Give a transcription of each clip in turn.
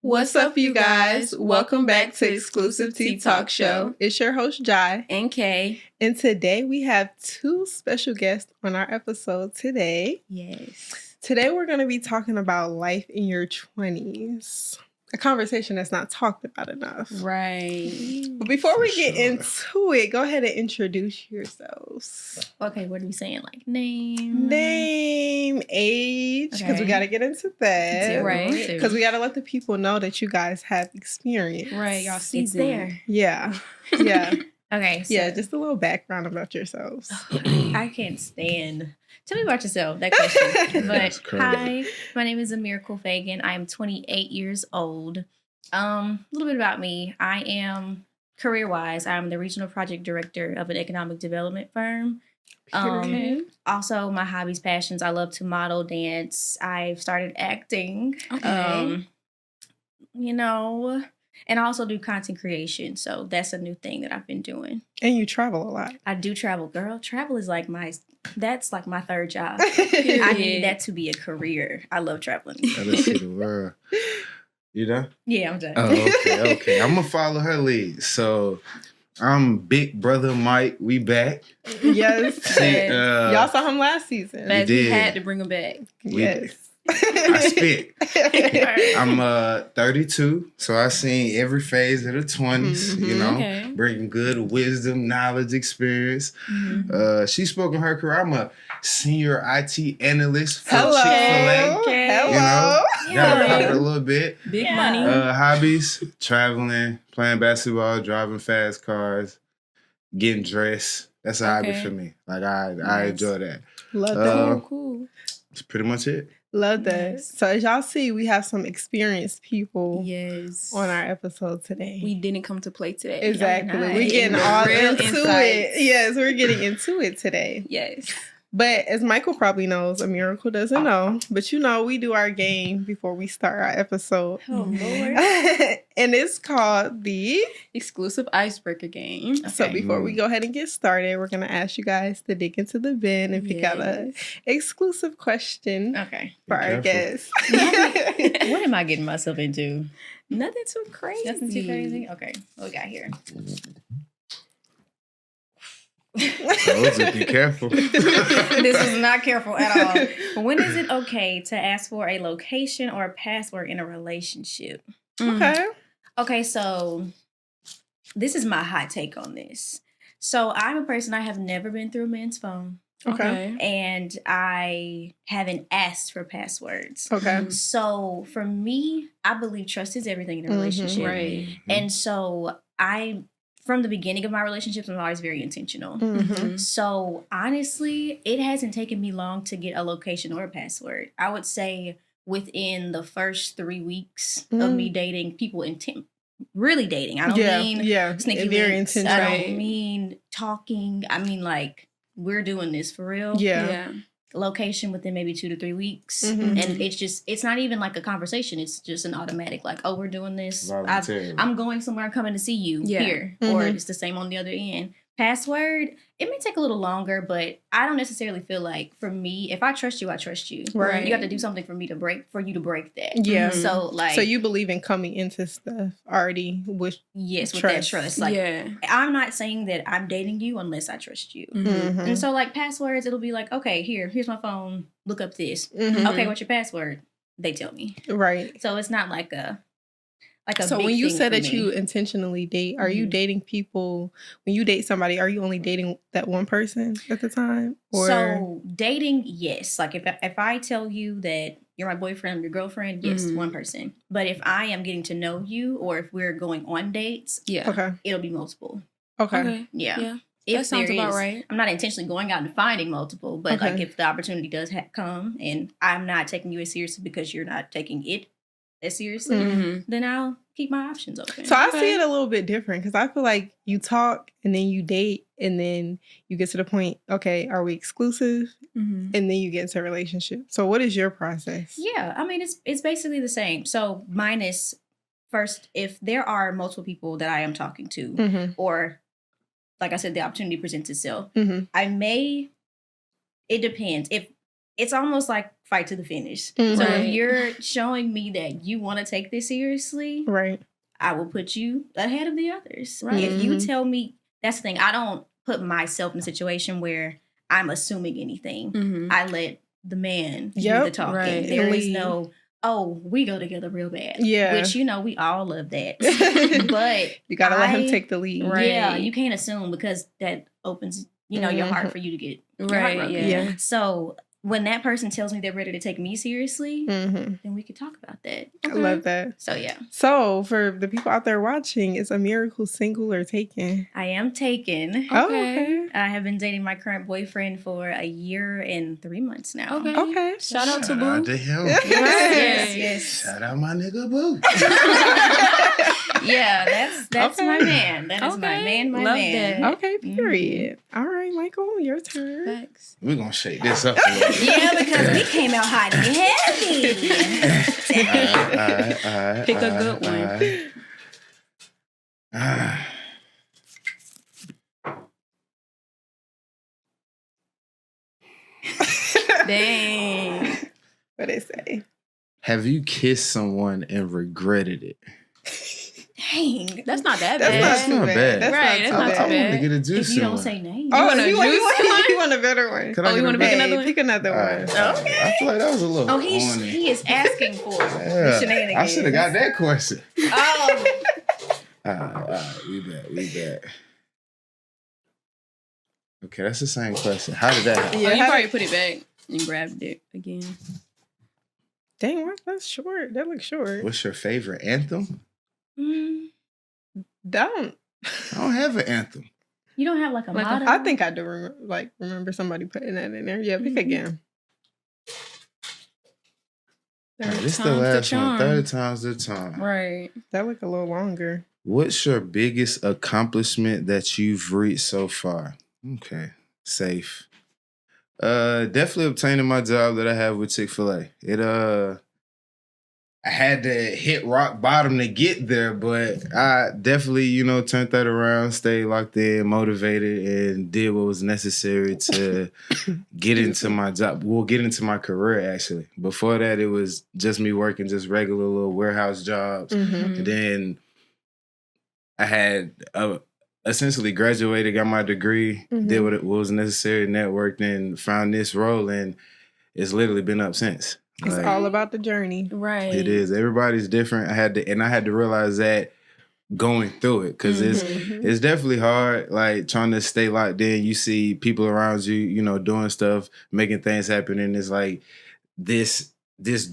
What's up, you guys? Welcome back to Exclusive Tea Talk Show. It's your host, Jai. And Kay. And today we have two special guests on our episode today. Yes. Today we're going to be talking about life in your 20s. A conversation that's not talked about enough. Right. But before we get into it, go ahead and introduce yourselves. Okay, what are we saying? Like name? Name, age, because we got to get into that. Right. Because we got to let the people know that you guys have experience. Right, y'all see it's there. Yeah. Yeah. Okay. So, yeah, just a little background about yourselves. I can't stand. Tell me about yourself, that question. But hi, my name is Miracle Fagan. I am 28 years old. A little bit about me. I am, career-wise, I'm the regional project director of an economic development firm. Also, my hobbies, passions, I love to model, dance. I've started acting. Okay. And I also do content creation. So that's a new thing that I've been doing. And you travel a lot. I do travel, girl. Travel is that's like my third job. I need that to be a career. I love traveling. Let's see the world. You done? Yeah, I'm done. Oh, okay. I'm going to follow her lead. So, I'm Big Brother Mike. We back. Yes. See, y'all saw him last season. We had to bring him back. Yes. I spit. I'm 32, so I seen every phase of the 20s, bringing good wisdom, knowledge, experience. She spoke in her career. I'm a senior IT analyst for Chick-fil-A. Hello. Gotta pop it a little bit. Big money. Hobbies, traveling, playing basketball, driving fast cars, getting dressed. That's a hobby for me. Like, I enjoy that. Love that. Cool. That's pretty much it. Love that. Yes. So as y'all see, we have some experienced people on our episode today. We didn't come to play today. Exactly. We're getting all into it. Yes, we're getting into it today. Yes. But as Michael probably knows, A Miracle doesn't know. But we do our game before we start our episode. Oh, Lord. And it's called the Exclusive Icebreaker Game. Okay. So before we go ahead and get started, we're going to ask you guys to dig into the bin and pick out an exclusive question for our guests. What am I getting myself into? Nothing too crazy. Okay. What we got here? So be careful. This is not careful at all. When is it okay to ask for a location or a password in a relationship? Okay, so this is my hot take on this. So I'm a person, I have never been through a man's phone. Okay. And I haven't asked for passwords. Okay. So for me, I believe trust is everything in a relationship. Right. And so from the beginning of my relationships, I'm always very intentional. So honestly, it hasn't taken me long to get a location or a password. I would say within the first 3 weeks of me dating people, really dating. I don't mean sneaky very links. intentional. I don't mean talking. I mean like we're doing this for real. Yeah. Location within maybe 2 to 3 weeks. And it's not even like a conversation. It's just an automatic like, oh, we're doing this. I'm going somewhere. I'm coming to see you here. Or it's the same on the other end. Password, it may take a little longer, but I don't necessarily feel like for me, if I trust you, I trust you. Right. You have to do something for you to break that. Yeah. So you believe in coming into stuff already with with that trust. Like I'm not saying that I'm dating you unless I trust you. And so like passwords, it'll be like, okay, here's my phone. Look up this. Okay, what's your password? They tell me. Right. So it's not like a so when you said that you intentionally date, are you dating people, when you date somebody, are you only dating that one person at the time? Or? So dating, yes. Like if I tell you that you're my boyfriend, your girlfriend, yes, one person. But if I am getting to know you or if we're going on dates, it'll be multiple. Okay. Yeah. That sounds about right. I'm not intentionally going out and finding multiple, but like if the opportunity does come and I'm not taking you as seriously because you're not taking it as seriously, then I'll keep my options open. So I see it a little bit different because I feel like you talk and then you date and then you get to the point, okay, are we exclusive? And then you get into a relationship. So what is your process? Yeah, I mean, it's basically the same. So mine is first, if there are multiple people that I am talking to or like I said, the opportunity presents itself, it depends. If it's almost like fight to the finish. So if you're showing me that you want to take this seriously, right, I will put you ahead of the others. Right. If you tell me, that's the thing, I don't put myself in a situation where I'm assuming anything. I let the man do the talking. Right. There is no, oh, we go together real bad. Yeah. Which, you know, we all love that. But you got to let him take the lead. Right. Yeah, you can't assume, because that opens, you know, your heart for you to get your heart broken. Yeah. So when that person tells me they're ready to take me seriously, then we could talk about that. I love that. So, yeah. So, for the people out there watching, is Miracle single or taken? I am taken. Okay. I have been dating my current boyfriend for a year and 3 months now. Okay. Shout out to Boo. Shout out to him. Yes. Shout out my nigga Boo. Yeah, that's my man. That is my man, my Love man. That. Okay, period. All right, Michael, your turn. Thanks. We're going to shake this up a little bit. Yeah, because we came out hot and heavy. Pick a good one. Dang. What they say? Have you kissed someone and regretted it? Dang, that's not that bad. That's not bad. That's right, not that's not too bad. I want to get a juicy If you don't one. say names. Oh, you want a better one? You want to pick another one? Pick another one. Okay. I feel like that was a little corny. He is asking for Yeah. shenanigans. I should have got that question. Oh. We back. Okay, that's the same question. How did that happen? Yeah, you probably put it back and grabbed it again. Dang, that's short. That looks short. What's your favorite anthem? Don't. I don't have an anthem. You don't have like a motto? I think I do remember somebody putting that in there. Yeah, pick again. This is the last one. Third time's the charm. Right. That look a little longer. What's your biggest accomplishment that you've reached so far? Okay, safe. Definitely obtaining my job that I have with Chick-fil-A. I had to hit rock bottom to get there, but I definitely, turned that around, stayed locked in, motivated, and did what was necessary to get into my job. Well, get into my career, actually. Before that, it was just me working just regular little warehouse jobs. And then I had essentially graduated, got my degree, did what was necessary, networked, and found this role, and it's literally been up since. It's all about the journey. Right. It is. Everybody's different. I had to realize that going through it, because it's definitely hard, like trying to stay locked in. You see people around you, doing stuff, making things happen, and it's like this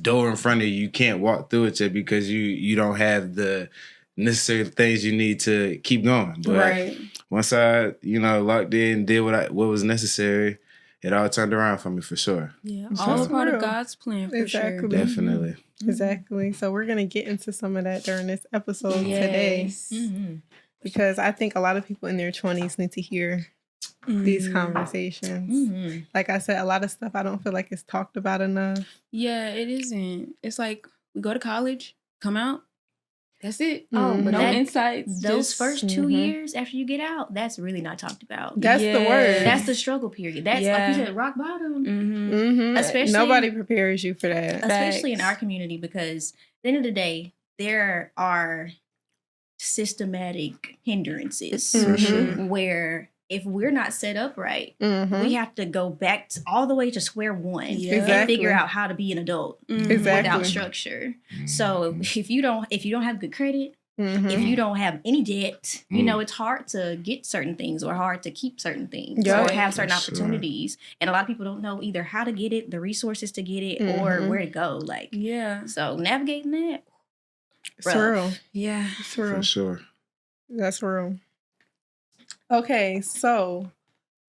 door in front of you can't walk through it yet because you don't have the necessary things you need to keep going. But once I, locked in, did what was necessary, it all turned around for me for sure. Yeah, all part of God's plan for sure. Definitely. Exactly. So we're going to get into some of that during this episode today. Because I think a lot of people in their 20s need to hear these conversations. Like I said, a lot of stuff I don't feel like it's talked about enough. Yeah, it isn't. It's like we go to college, come out, that's it. Oh, but no insights. Those first 2 years after you get out, that's really not talked about. That's the word. That's the struggle period. That's like you said, rock bottom. Especially nobody prepares you for that. Especially in our community, because at the end of the day, there are systematic hindrances where if we're not set up right, we have to go back all the way to square one and figure out how to be an adult without structure. So if you don't have good credit, if you don't have any debt, it's hard to get certain things or hard to keep certain things or have certain opportunities. And a lot of people don't know either how to get it, the resources to get it, or where to go. So navigating that, it's real. Yeah, it's real. For sure. That's real. Okay, so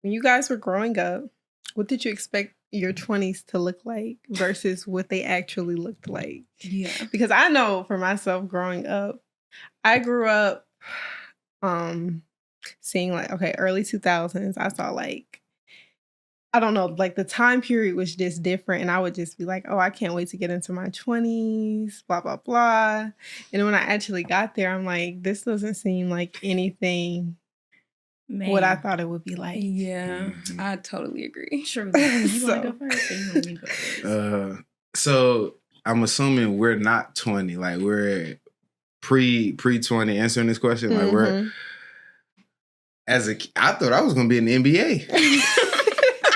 when you guys were growing up, what did you expect your 20s to look like versus what they actually looked like? Yeah. Because I know for myself growing up, I grew up seeing early 2000s. I saw I don't know, the time period was just different. And I would just be like, oh, I can't wait to get into my 20s, blah, blah, blah. And then when I actually got there, I'm like, this doesn't seem like anything what I thought it would be like. Yeah, I totally agree. True. You want to go first or you want me to go first? So I'm assuming we're not 20. Like, we're pre-20 answering this question. Like, we're... I thought I was going to be in the NBA.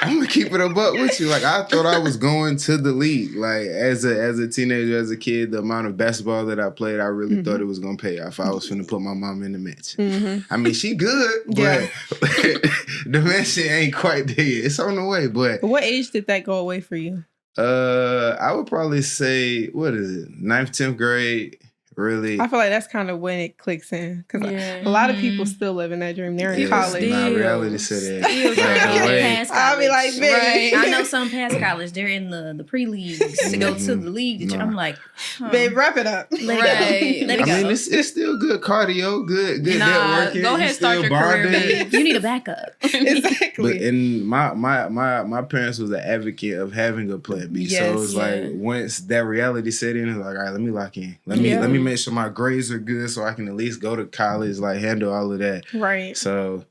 I'm going to keep it a buck with you. Like, I thought I was going to the league. Like, as a teenager, as a kid, the amount of basketball that I played, I really thought it was going to pay off. I was finna put my mom in the mansion. I mean, she good, but the mansion ain't quite there yet. It's on the way, but... What age did that go away for you? I would probably say, what is it? 9th, 10th grade. Really, I feel like that's kind of when it clicks in, because a lot of people still live in that dream. They're in college. Not reality set. I'll be like, babe. I know some past college. They're in the pre-leagues to go to the league. I'm like, babe, wrap it up. Let it go. I mean, it's still good cardio, good networking. Go ahead, start your career, babe. You need a backup. Exactly. But my parents was an advocate of having a plan B. So it was like, once that reality set in, it's like, all right, let me lock in. Let me make sure my grades are good so I can at least go to college, like handle all of that. Right. So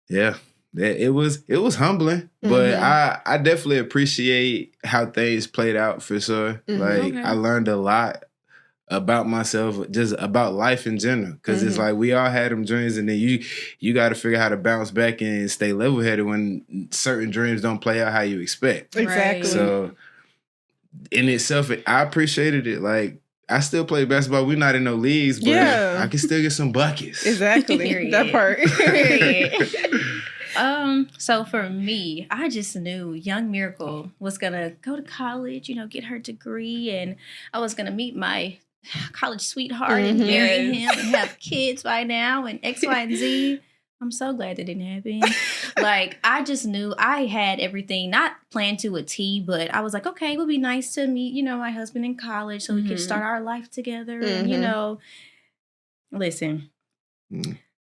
yeah, it was humbling, but I definitely appreciate how things played out for sure. Like I learned a lot about myself, just about life in general, because it's like we all had them dreams, and then you got to figure out how to bounce back and stay level headed when certain dreams don't play out how you expect. Exactly. So in itself, I appreciated it. Like, I still play basketball. We're not in no leagues, but I can still get some buckets. Exactly. That part. So for me, I just knew young Miracle was gonna go to college, get her degree, and I was gonna meet my college sweetheart and marry him and have kids by now and X, Y, and Z. I'm so glad that didn't happen. Like, I just knew I had everything, not planned to a T, but I was like, okay, it would be nice to meet, my husband in college so we could start our life together. And, listen,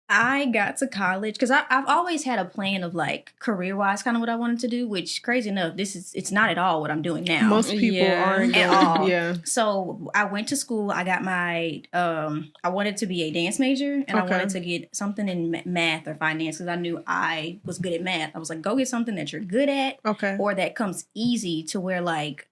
I got to college because I've always had a plan of, like, career-wise, kind of what I wanted to do, which, crazy enough, it's not at all what I'm doing now. Most people aren't at all. Yeah. So I went to school. I got my, I wanted to be a dance major, and I wanted to get something in math or finance because I knew I was good at math. I was like, go get something that you're good at, or that comes easy to where, like,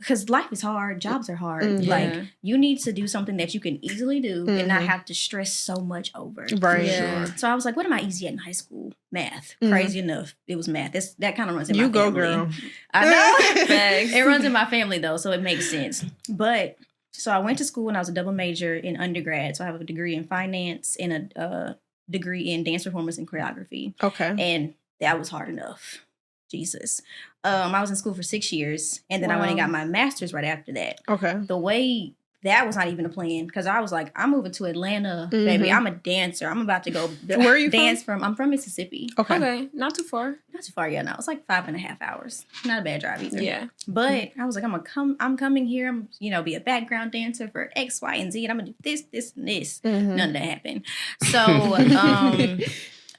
because life is hard, jobs are hard. Like, you need to do something that you can easily do and not have to stress so much over. Right. Yeah. So I was like, what am I easy at in high school? Math. Crazy enough, it was math. That kind of runs in my family. You go, girl. I know. It runs in my family, though, so it makes sense. But, so I went to school and I was a double major in undergrad. So I have a degree in finance and a degree in dance performance and choreography. Okay. And that was hard enough. Jesus. I was in school for 6 years, and then I went and got my master's right after that. Okay. The way that was not even a plan, because I was like, I'm moving to Atlanta, baby. I'm a dancer. I'm about to go Where are you dance from? I'm from Mississippi. Okay. Not too far. Not too far, yeah. No, it's like 5.5 hours. Not a bad drive either. Yeah. But I was like, I'm coming here. I'm, be a background dancer for X, Y, and Z, and I'm gonna do this, this, and this. None of that happened. So,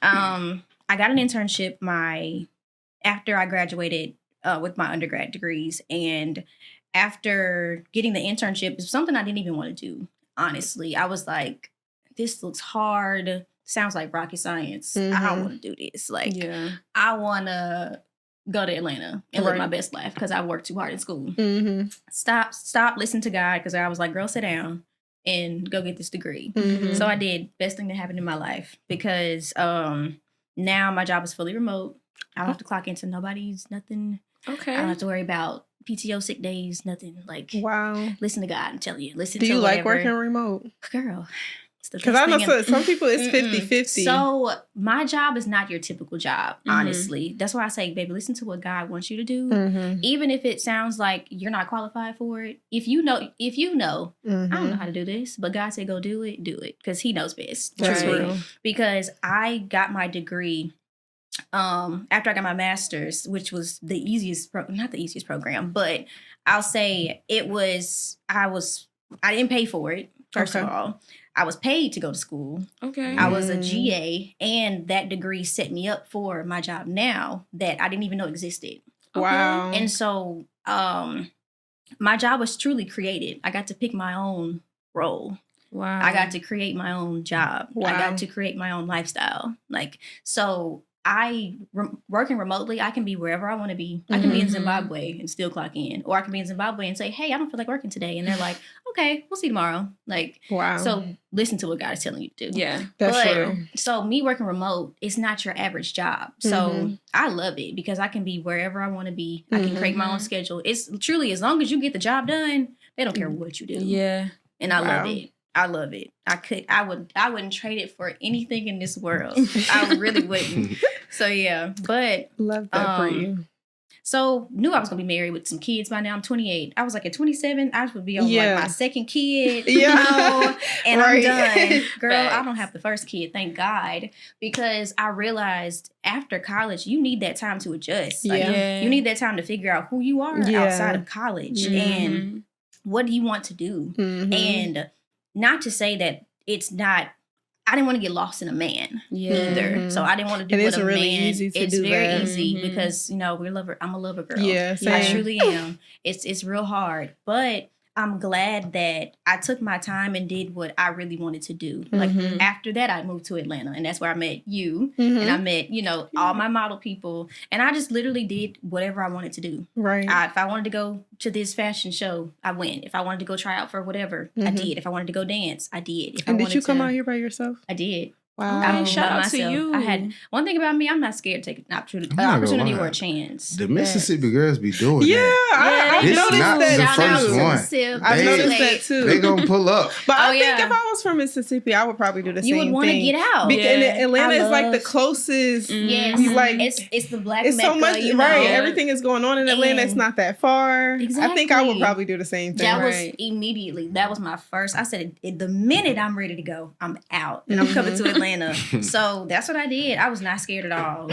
I got an internship after I graduated with my undergrad degrees, and after getting the internship, it was something I didn't even want to do, honestly. I was like, this looks hard. Sounds like rocket science. I don't want to do this. Like, I want to go to Atlanta and live my best life because I worked too hard in school. Stop, listen to God, because I was like, girl, sit down and go get this degree. So I did. Best thing that happened in my life, because now my job is fully remote. I don't have to clock into nobody's nothing. Okay. I don't have to worry about PTO, sick days, nothing. Like, listen to God and tell you. Listen to Do you whatever. like working remote? Girl. Because I know some people it's 50-50. So my job is not your typical job, honestly. That's why I say, baby, listen to what God wants you to do. Even if it sounds like you're not qualified for it. If you know, I don't know how to do this, but God said go do it, because he knows best. That's real. Because I got my degree after I got my master's, which was the easiest, not the easiest program, but I'll say I didn't pay for it, first of all. I was paid to go to school. Okay. I was a GA, and that degree set me up for my job now that I didn't even know existed. Wow. And so my job was truly created. I got to pick my own role. Wow. I got to create my own job. Wow. I got to create my own lifestyle. Like, so working remotely, I can be wherever I want to be. I can be in Zimbabwe and still clock in. Or I can be in Zimbabwe and say, hey, I don't feel like working today. And they're like, okay, we'll see tomorrow. Like, wow. So listen to what God is telling you to do. Yeah, that's true. So me working remote, it's not your average job. So I love it because I can be wherever I want to be. I can create my own schedule. It's truly, as long as you get the job done, they don't care what you do. Yeah. And I love it. I love it. I wouldn't trade it for anything in this world. I really wouldn't. So yeah, but love that for you. So knew I was gonna be married with some kids by now. I'm 28. I was like at 27, I would be on like my second kid, you know, and I'm done. Girl, I don't have the first kid, thank God, because I realized after college you need that time to adjust. Like, you need that time to figure out who you are outside of college and what do you want to do, and not to say that it's not. I didn't want to get lost in a man either. So I didn't want to do what a really man. Easy to it's do very that. easy because, you know, I'm a lover girl. Yeah, same. I truly am. It's real hard. But I'm glad that I took my time and did what I really wanted to do. Like after that, I moved to Atlanta, and that's where I met you, and I met, you know, all my model people, and I just literally did whatever I wanted to do. Right. If I wanted to go to this fashion show, I went. If I wanted to go try out for whatever, I did. If I wanted to go dance, I did. And did you come out here by yourself? I did. Wow. Shout out to you. I had one thing about me, I'm not scared to take an opportunity or a chance. The Mississippi girls be doing that. It's not the first one. I've noticed that too. They gonna pull up. But I think if I was from Mississippi, I would probably do the same thing. You would want to get out. And Atlanta is like the closest. Yes. Like it's the black it's Mecca, so much, you know? right? Everything is going on in Atlanta. It's not that far. Exactly. I think I would probably do the same thing. That was immediately. That was my first. I said, the minute I'm ready to go, I'm out. And I'm coming to Atlanta. So that's what I did. I was not scared at all.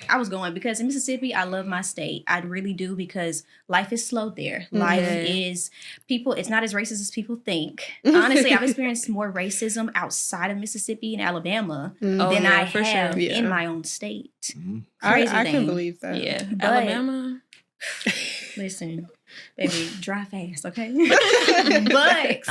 I was going because in Mississippi, I love my state. I really do because life is slow there. Life is it's not as racist as people think. Honestly, I've experienced more racism outside of Mississippi and Alabama than I have in my own state. I can believe that. Yeah. But, Alabama. Listen, baby, drive fast, okay? But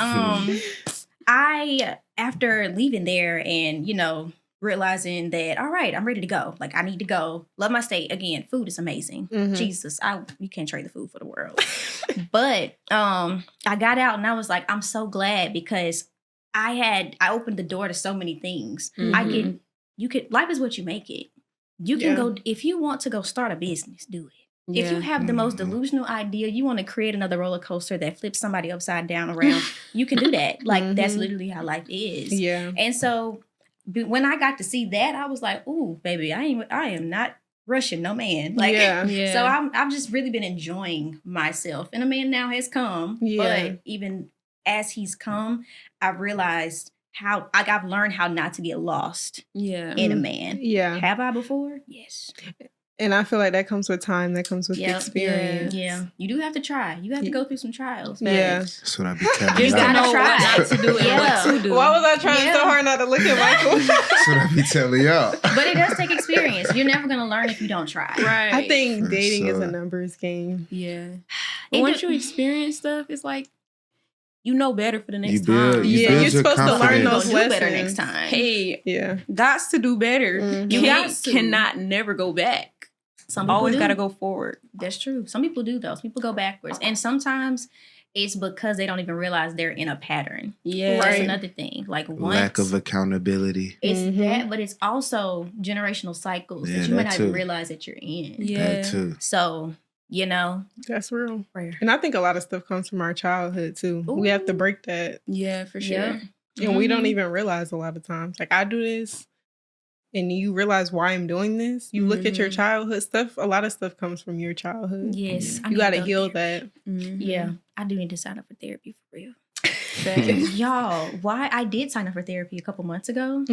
I, after leaving there and, you know, realizing that, all right, I'm ready to go. Like, I need to go. Love my state. Again, food is amazing. Jesus, you can't trade the food for the world. But I got out and I was like, I'm so glad because I opened the door to so many things. Life is what you make it. You can go, if you want to go start a business, do it. If you have the most delusional idea, you want to create another roller coaster that flips somebody upside down around, you can do that. Like, that's literally how life is. Yeah. And so when I got to see that, I was like, ooh, baby, I am not rushing no man. Like, so I've just really been enjoying myself. And a man now has come. But even as he's come, I've realized I've learned how not to get lost in a man. Yeah. Have I before? Yes. And I feel like that comes with time. That comes with experience. Yeah. You do have to try. You have to go through some trials. Yeah. That's what I be telling you. You gotta try. Not to do it, what to do. Why was I trying so hard not to look at Michael? That's what I be telling y'all. But it does take experience. You're never going to learn if you don't try. Right. I think dating is a numbers game. Yeah. But once you experience stuff, it's like, you know better for the next time. You're supposed to learn those lessons. Do better next time. Hey, gots to do better. You cannot never go back. Some people always got to go forward. That's true. Some people do, though. Some people go backwards. And sometimes it's because they don't even realize they're in a pattern. Yeah. That's another thing. Like lack of accountability. It's that, but it's also generational cycles that you might not even realize that you're in. Yeah. That too. So, you know. That's real. And I think a lot of stuff comes from our childhood, too. Ooh. We have to break that. Yeah, for sure. Yeah. And we don't even realize a lot of times. Like, I do this. And you realize why I'm doing this. You look at your childhood stuff. A lot of stuff comes from your childhood. Yes. You got to heal that. Yeah. I do need to sign up for therapy for real. Y'all, why I did sign up for therapy a couple months ago.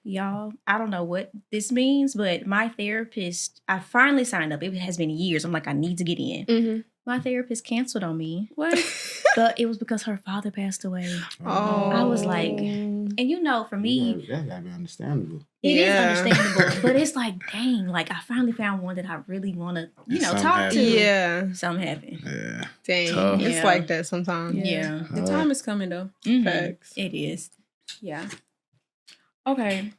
Y'all, I don't know what this means, but my therapist, I finally signed up. It has been years. I'm like, I need to get in. My therapist canceled on me. What? But it was because her father passed away. Oh. I was like, And you know, for me, that gotta be understandable. It is understandable, but it's like, dang, like I finally found one that I really want to, talk to. Yeah. Something happened. Yeah. Dang. Tough. It's like that sometimes. Yeah. The time is coming though. Facts. It is. Yeah. Okay.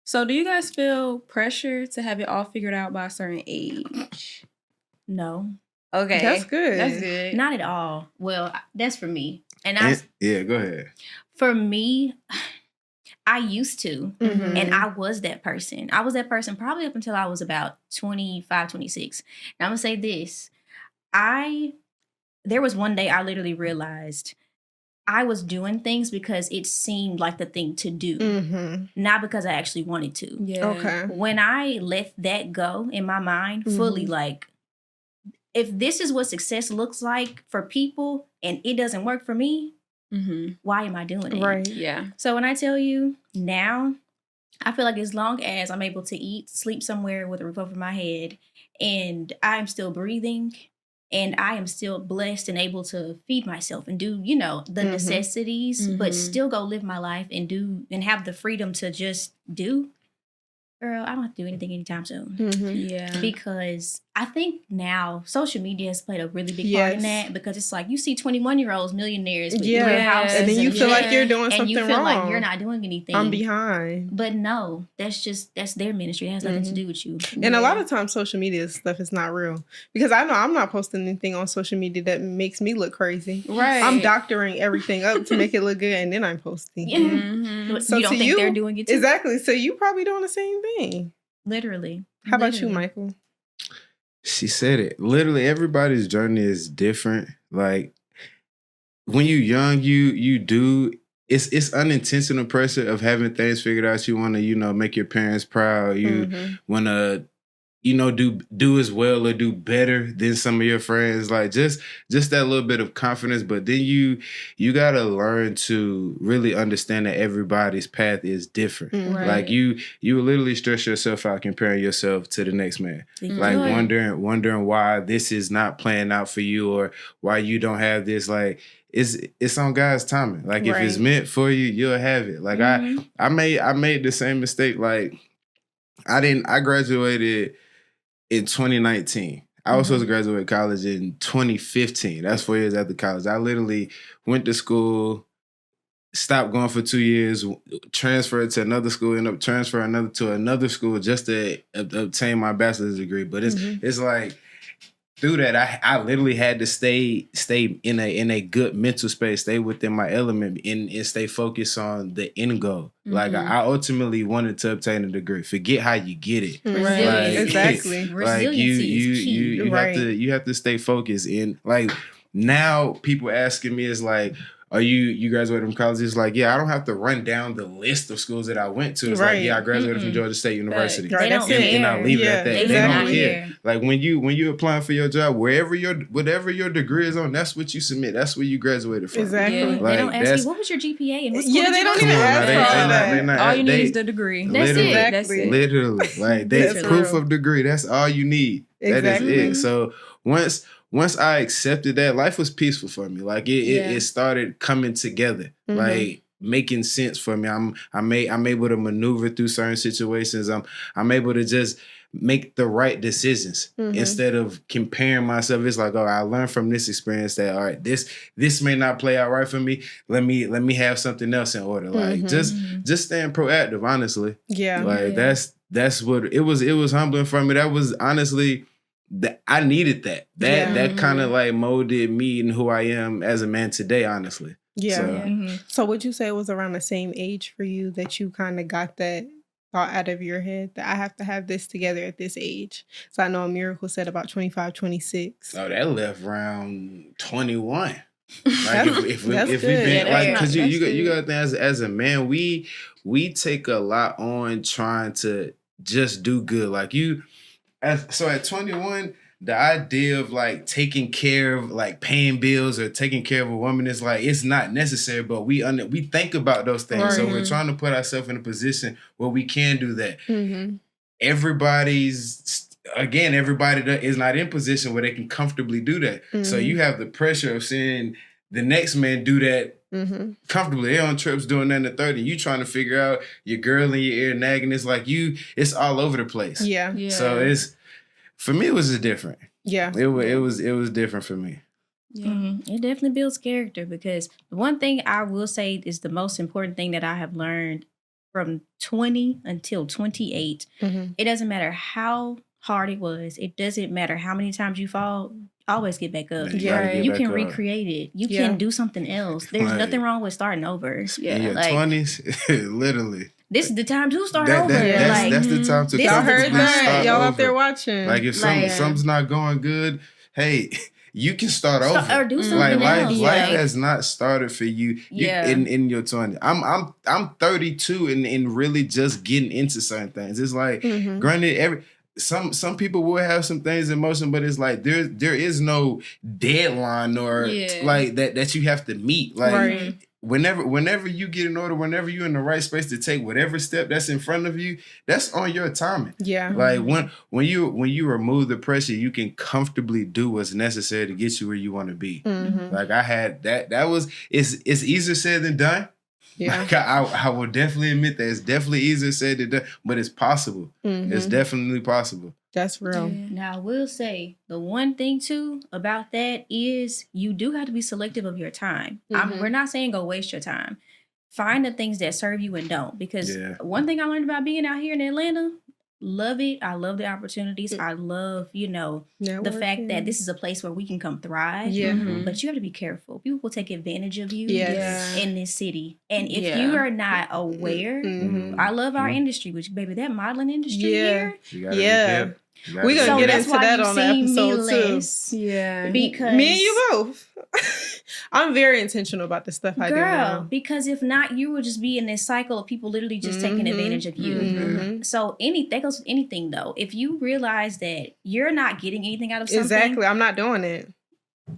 So do you guys feel pressure to have it all figured out by a certain age? No. Okay. That's good. That's good. Not at all. Well, that's for me. And yeah, go ahead. For me, I used to, Mm-hmm. and I was that person. I was that person probably up until I was about 25, 26. Now I'm going to say this. There was one day I literally realized I was doing things because it seemed like the thing to do, not because I actually wanted to. Yeah. Okay. When I let that go in my mind fully, like, if this is what success looks like for people and it doesn't work for me, why am I doing it? Right. Yeah. So when I tell you now, I feel like as long as I'm able to eat, sleep somewhere with a roof over my head, and I'm still breathing, and I am still blessed and able to feed myself and do, the necessities, but still go live my life and have the freedom to just do. Girl, I don't have to do anything anytime soon. Yeah. Because I think now social media has played a really big part in that, because it's like you see 21-year-olds millionaires with real houses. And then you feel like you're doing something wrong. And you feel like you're not doing anything. I'm behind. But no, that's their ministry. It has nothing to do with you. And a lot of times social media stuff is not real. Because I know I'm not posting anything on social media that makes me look crazy. Right. I'm doctoring everything up to make it look good, and then I'm posting. So you don't think they're doing it too? Exactly. So you probably doing the same thing. Literally. How about you, Michael? She said it. Literally, everybody's journey is different. Like, when you're young, you do... It's unintentional pressure of having things figured out. You want to, make your parents proud. You want to, do as well or do better than some of your friends. Like just that little bit of confidence. But then you got to learn to really understand that everybody's path is different. Right. Like you literally stress yourself out comparing yourself to the next man. Like wondering why this is not playing out for you or why you don't have this. Like, it's on God's timing. Like if it's meant for you, you'll have it. Like I made the same mistake. Like I graduated in 2019. I was supposed to graduate college in 2015. That's 4 years after college. I literally went to school, stopped going for 2 years, transferred to another school, ended up transferring to another school just to obtain my bachelor's degree. But it's like, through that, I literally had to stay in a good mental space, stay within my element, and stay focused on the end goal. Like I ultimately wanted to obtain a degree. Forget how you get it. Right. Like, exactly. Like you have to stay focused. And like now, people asking me is like, "Are you graduated from college?" It's like, yeah, I don't have to run down the list of schools that I went to. It's like, yeah, I graduated from Georgia State University. They don't care. And I leave it at that. They don't care. Like when you applying for your job, whatever your degree is on, that's what you submit. That's where you graduated from. Exactly. Yeah. Like, they don't ask you, what was your GPA? And what school they did don't you even go to? ask all you need is the degree. That's it. That's it. Literally. Like that's proof of degree. That's all you need. Exactly. That is it. So once I accepted that, life was peaceful for me. Like it started coming together, like making sense for me. I'm able to maneuver through certain situations. I'm able to just make the right decisions instead of comparing myself. It's like, oh, I learned from this experience that, all right, this may not play out right for me. Let me have something else in order. Like just staying proactive, honestly. Yeah. Like that's what it was. It was humbling for me. That was honestly that I needed that. That kind of like molded me and who I am as a man today, honestly. Yeah. So would you say it was around the same age for you that you kind of got that thought out of your head that I have to have this together at this age? So I know a Miracle said about 25, 26. Oh, that left around 21. Like if we've been like, because you got to think as a man, we take a lot on trying to just do good. Like so at 21, the idea of like taking care of like paying bills or taking care of a woman is like, it's not necessary, but we think about those things. Right. So we're trying to put ourselves in a position where we can do that. Everybody that is not in position where they can comfortably do that. So you have the pressure of seeing the next man do that comfortably. They on trips doing that in the 30. You trying to figure out your girl in your ear nagging. It's like it's all over the place. Yeah. So for me, it was just different. Yeah. It was different for me. Yeah. It definitely builds character, because the one thing I will say is the most important thing that I have learned from 20 until 28. It doesn't matter how hard it was. It doesn't matter how many times you fall. Always get back up. You can recreate it. You can do something else. There's nothing wrong with starting over. In your 20s, literally. This is the time to start over. That's the time to y'all heard that? Y'all up there watching. Like if something's not going good, hey, you can start over. Or do something else. Life has not started for you, in your 20s. I'm 32 and really just getting into certain things. It's like, granted, some people will have some things in motion, but it's like there is no deadline or like that you have to meet. Like whenever you get in order, whenever you're in the right space to take whatever step that's in front of you, that's on your timing. Yeah. Like when you remove the pressure, you can comfortably do what's necessary to get you where you want to be. Like I had that was it's easier said than done. Yeah, like I will definitely admit that it's definitely easier said than done, but it's possible. It's definitely possible. That's real. Yeah. Now, I will say the one thing too about that is you do have to be selective of your time. We're not saying go waste your time. Find the things that serve you and don't. Because one thing I learned about being out here in Atlanta, love it. I love the opportunities. I love, the fact that this is a place where we can come thrive. Yeah. But you have to be careful. People will take advantage of you in this city. And if you are not aware, I love our industry, which, baby, that modeling industry here. We're going to get into that on the episode too. Yeah. Because me and you both. I'm very intentional about the stuff I do now. Because if not, you will just be in this cycle of people literally just taking advantage of you. So that goes with anything though. If you realize that you're not getting anything out of something. Exactly. I'm not doing it.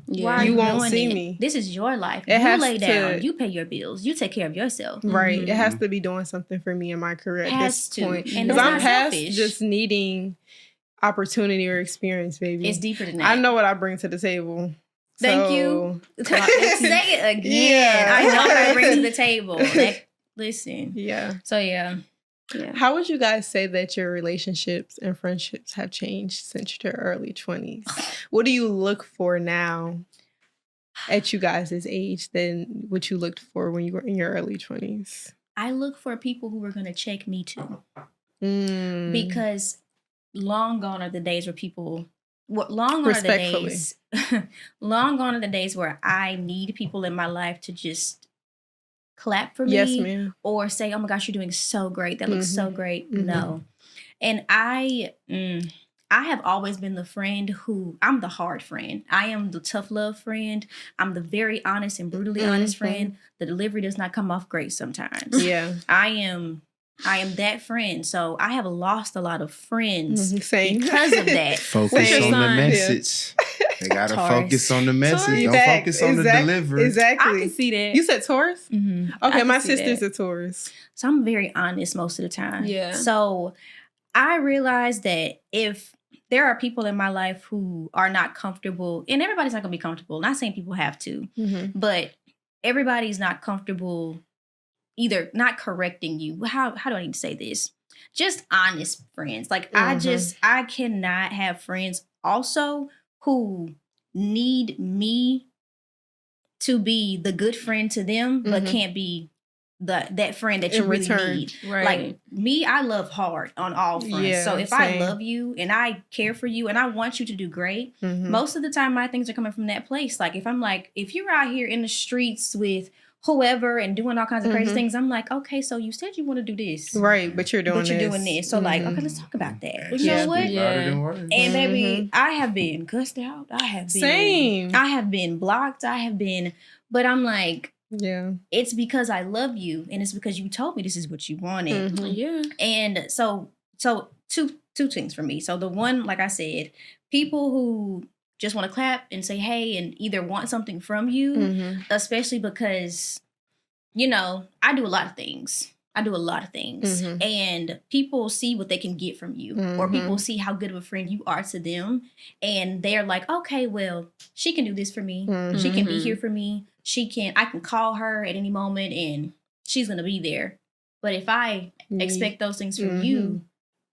Why you won't see me. This is your life. You lay down. You pay your bills. You take care of yourself. Right. It has to be doing something for me in my career at this point. Because I'm past just needing opportunity or experience, baby. It's deeper than that. I know what I bring to the table. Thank you. Say it again. Yeah. I know what I bring to the table. Listen. Yeah. So yeah. How would you guys say that your relationships and friendships have changed since your early 20s? What do you look for now at you guys' age than what you looked for when you were in your early 20s? I look for people who are going to check me too. Because long gone are the days where people long gone are the days where I need people in my life to just clap for me or say, oh my gosh, you're doing so great. That looks so great. No. And I have always been the friend I'm the hard friend. I am the tough love friend. I'm the very honest and brutally honest friend. The delivery does not come off great sometimes. Yeah. I am that friend. So I have lost a lot of friends because of that. Focus on the message. They got to focus on the message. Don't focus on the delivery. Exactly. I can see that. You said Taurus? Okay, my sister's a Taurus. So I'm very honest most of the time. Yeah. So I realized that if there are people in my life who are not comfortable, and everybody's not going to be comfortable. Not saying people have to, but everybody's not comfortable either not correcting you. How do I need to say this? Just honest friends. Like I cannot have friends also who need me to be the good friend to them, but can't be that friend that you really need. Right. Like me, I love hard on all fronts. Yeah, so if I love you and I care for you and I want you to do great, most of the time my things are coming from that place. Like if you're out here in the streets with whoever and doing all kinds of crazy things, I'm like, okay, so you said you want to do this. Right, but you're doing this. So like, okay, let's talk about that. You know what? And baby, I have been cussed out. I have been blocked. But I'm like, it's because I love you and it's because you told me this is what you wanted. Yeah. And so two things for me. So the one, like I said, people who just want to clap and say, hey, and either want something from you, especially because, I do a lot of things. And people see what they can get from you or people see how good of a friend you are to them. And they're like, okay, well, she can do this for me. She can be here for me. I can call her at any moment and she's going to be there. But if I expect those things from you,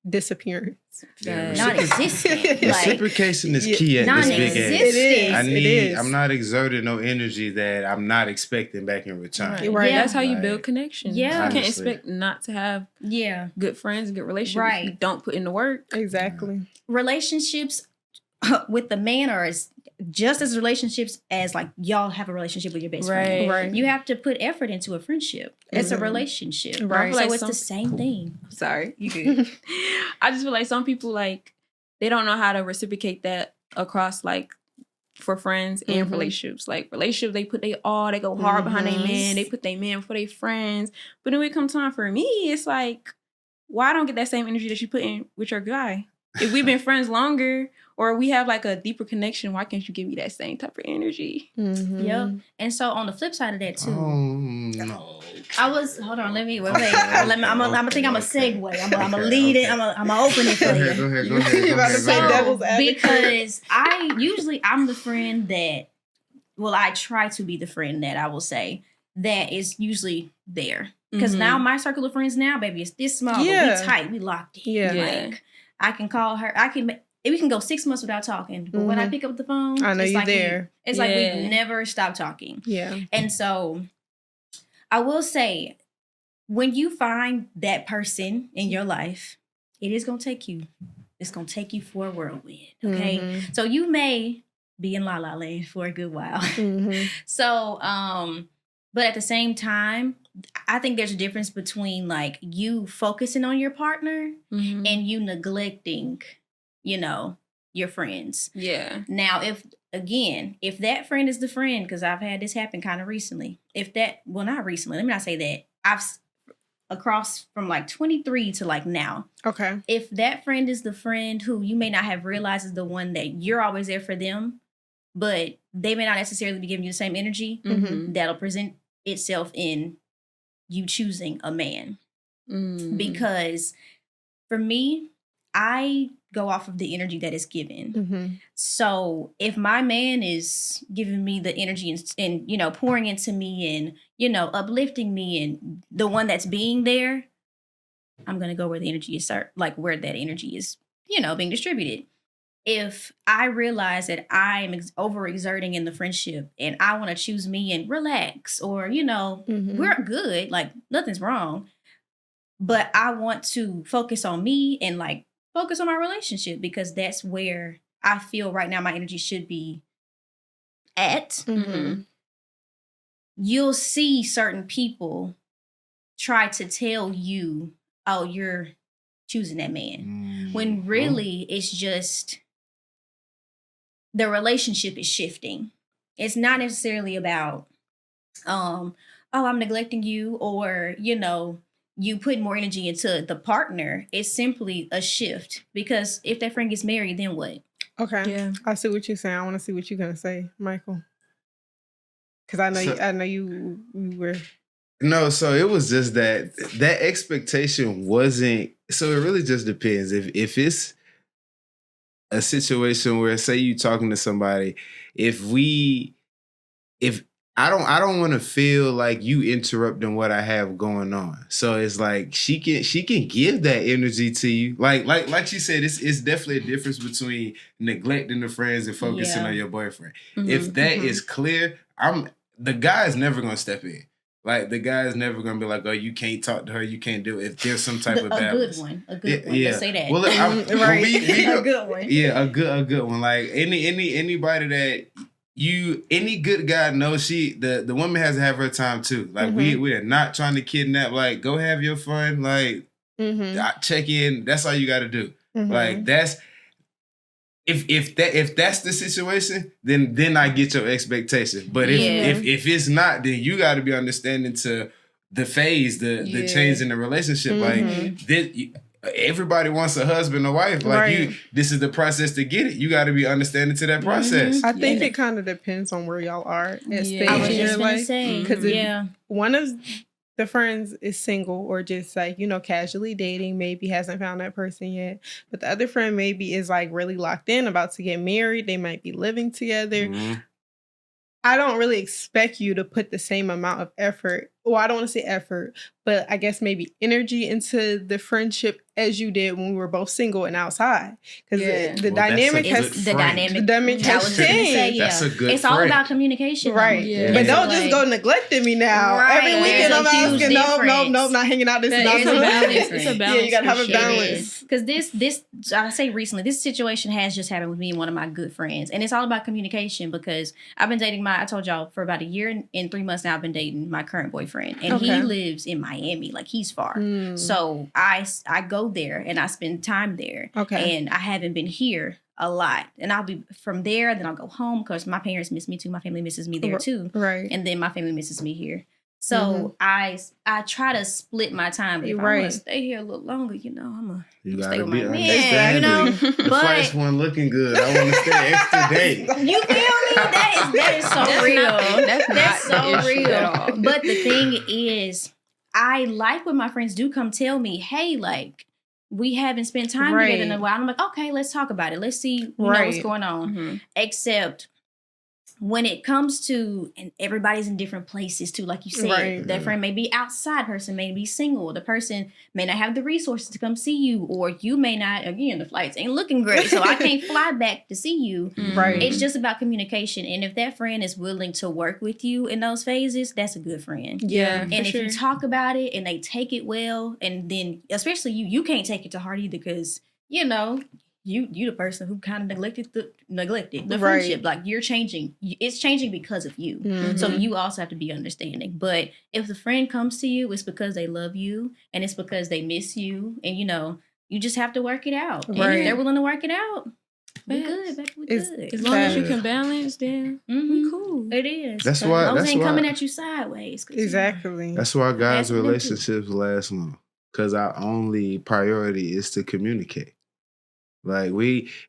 disappearance. Non-existent. Reciprocation is key at this big ass. It is. I'm not exerting no energy that I'm not expecting back in return. Right. That's how you build connections. Yeah. You can't expect not to have good friends, good relationships. If you don't put in the work. Exactly. Relationships with the man are just as relationships as like y'all have a relationship with your best friend. Right. You have to put effort into a friendship. It's a relationship. Right. So it's the same thing. Sorry, you good. I just feel like some people like they don't know how to reciprocate that across like for friends and relationships. Like relationships, they put they go hard behind their men. They put their men for their friends. But then when it comes time for me, it's like, why I don't get that same energy that you put in with your guy? If we've been friends longer or we have like a deeper connection, why can't you give me that same type of energy? Yep. And so on the flip side of that too, no. I'm gonna think I'm a segue. I'm gonna lead it. I'm gonna open it for you. Go ahead. You about to say devil's advocate. Because I'm the friend that, I try to be the friend that I will say that is usually there. Because now my circle of friends now, baby, is this small, but we tight, we locked in. Yeah. Like I can call her. We can go 6 months without talking, but when I pick up the phone, I know it's you're like there. It's like we never stop talking. Yeah. And so I will say, when you find that person in your life, it is going to take you. It's going to take you for a whirlwind. Okay. So you may be in La La Land for a good while. So, but at the same time, I think there's a difference between like you focusing on your partner and you neglecting, your friends. Yeah. Now, if that friend is the friend, because I've had this happen kind of recently. Not recently, let me not say that. I've across from like 23 to like now. Okay. If that friend is the friend who you may not have realized is the one that you're always there for them, but they may not necessarily be giving you the same energy, that'll present itself in you choosing a man. Because for me, I go off of the energy that is given. So if my man is giving me the energy and pouring into me and uplifting me and the one that's being there, I'm gonna go where the energy is where that energy is being distributed. If I realize that I'm overexerting in the friendship and I want to choose me and relax, or we're good, like nothing's wrong, but I want to focus on me and like focus on my relationship, because that's where I feel right now my energy should be at. You'll see certain people try to tell you, oh, you're choosing that man. When really it's just the relationship is shifting. It's not necessarily about, oh, I'm neglecting you, or, you put more energy into the partner. It's simply a shift, because if that friend gets married, then what? Okay. Yeah. I see what you're saying. I want to see what you're gonna say, Michael. Because I know you were. No, so it was just that expectation wasn't. So it really just depends. If it's a situation where, say, you talking to somebody, if I don't want to feel like you interrupting what I have going on. So it's like she can give that energy to you. Like she said, it's definitely a difference between neglecting the friends and focusing on your boyfriend. If that is clear, the guy is never gonna step in. Like the guy is never gonna be like, oh, you can't talk to her, you can't do it. If there's some type of balance. A good one. Let's say that. Well, a good one. Yeah, a good one. Like anybody that. Any good guy knows the woman has to have her time too. Like we are not trying to kidnap. Like, go have your fun. Like check in. That's all you got to do. Like that's if that's the situation, then I get your expectation. But if it's not, then you got to be understanding to the phase, the change in the relationship. Like this. Everybody wants a husband or wife. Like this is the process to get it. You got to be understanding to that process. I think it kind of depends on where y'all are at stage in your life. Because if one of the friends is single or just like, casually dating, maybe hasn't found that person yet. But the other friend maybe is like really locked in, about to get married. They might be living together. I don't really expect you to put the same amount of effort. Well, I don't want to say effort, but I guess maybe energy into the friendship as you did when we were both single and outside. Because the dynamic has changed. That's a good It's all about communication. Right. Yeah. But don't just go neglecting me now. Right. Every weekend I'm asking, nope, not hanging out. This is not a balance. It's a balance. Yeah, you got to have a balance. Because this, I say recently, this situation has just happened with me and one of my good friends. And it's all about communication because I've been dating I told y'all, for about a year and 3 months now, I've been dating my current boyfriend. And he lives in Miami. Like, he's far. So I go there and I spend time there. Okay. And I haven't been here a lot. And I'll be from there, then I'll go home because my parents miss me too. My family misses me there too. Right. And then my family misses me here. So I try to split my time. But if I want to stay here a little longer, I'm going to stay with my man. The flight's one looking good. I want to stay extra day. You feel me? That is so real. That's so real. But the thing is, I like when my friends do come tell me, hey, like, we haven't spent time together in a while. I'm like, okay, let's talk about it. Let's see what's going on. Except when it comes to, and everybody's in different places too, like you said, that friend may be outside, person may be single, the person may not have the resources to come see you, or you may not, again, the flights ain't looking great, so I can't fly back to see you. It's just about communication. And if that friend is willing to work with you in those phases, that's a good friend. Yeah. And if you talk about it and they take it well, and then especially you can't take it to heart either because, you the person who kind of neglected the friendship. Like, you're changing. It's changing because of you. So you also have to be understanding. But if the friend comes to you, it's because they love you and it's because they miss you. And, you just have to work it out. And if they're willing to work it out, we're good. Baby, we're good. As long as you can balance, then we cool. It is. That's why. Those ain't coming at you sideways. Exactly. That's why guys' relationships last long. Because our only priority is to communicate. Like,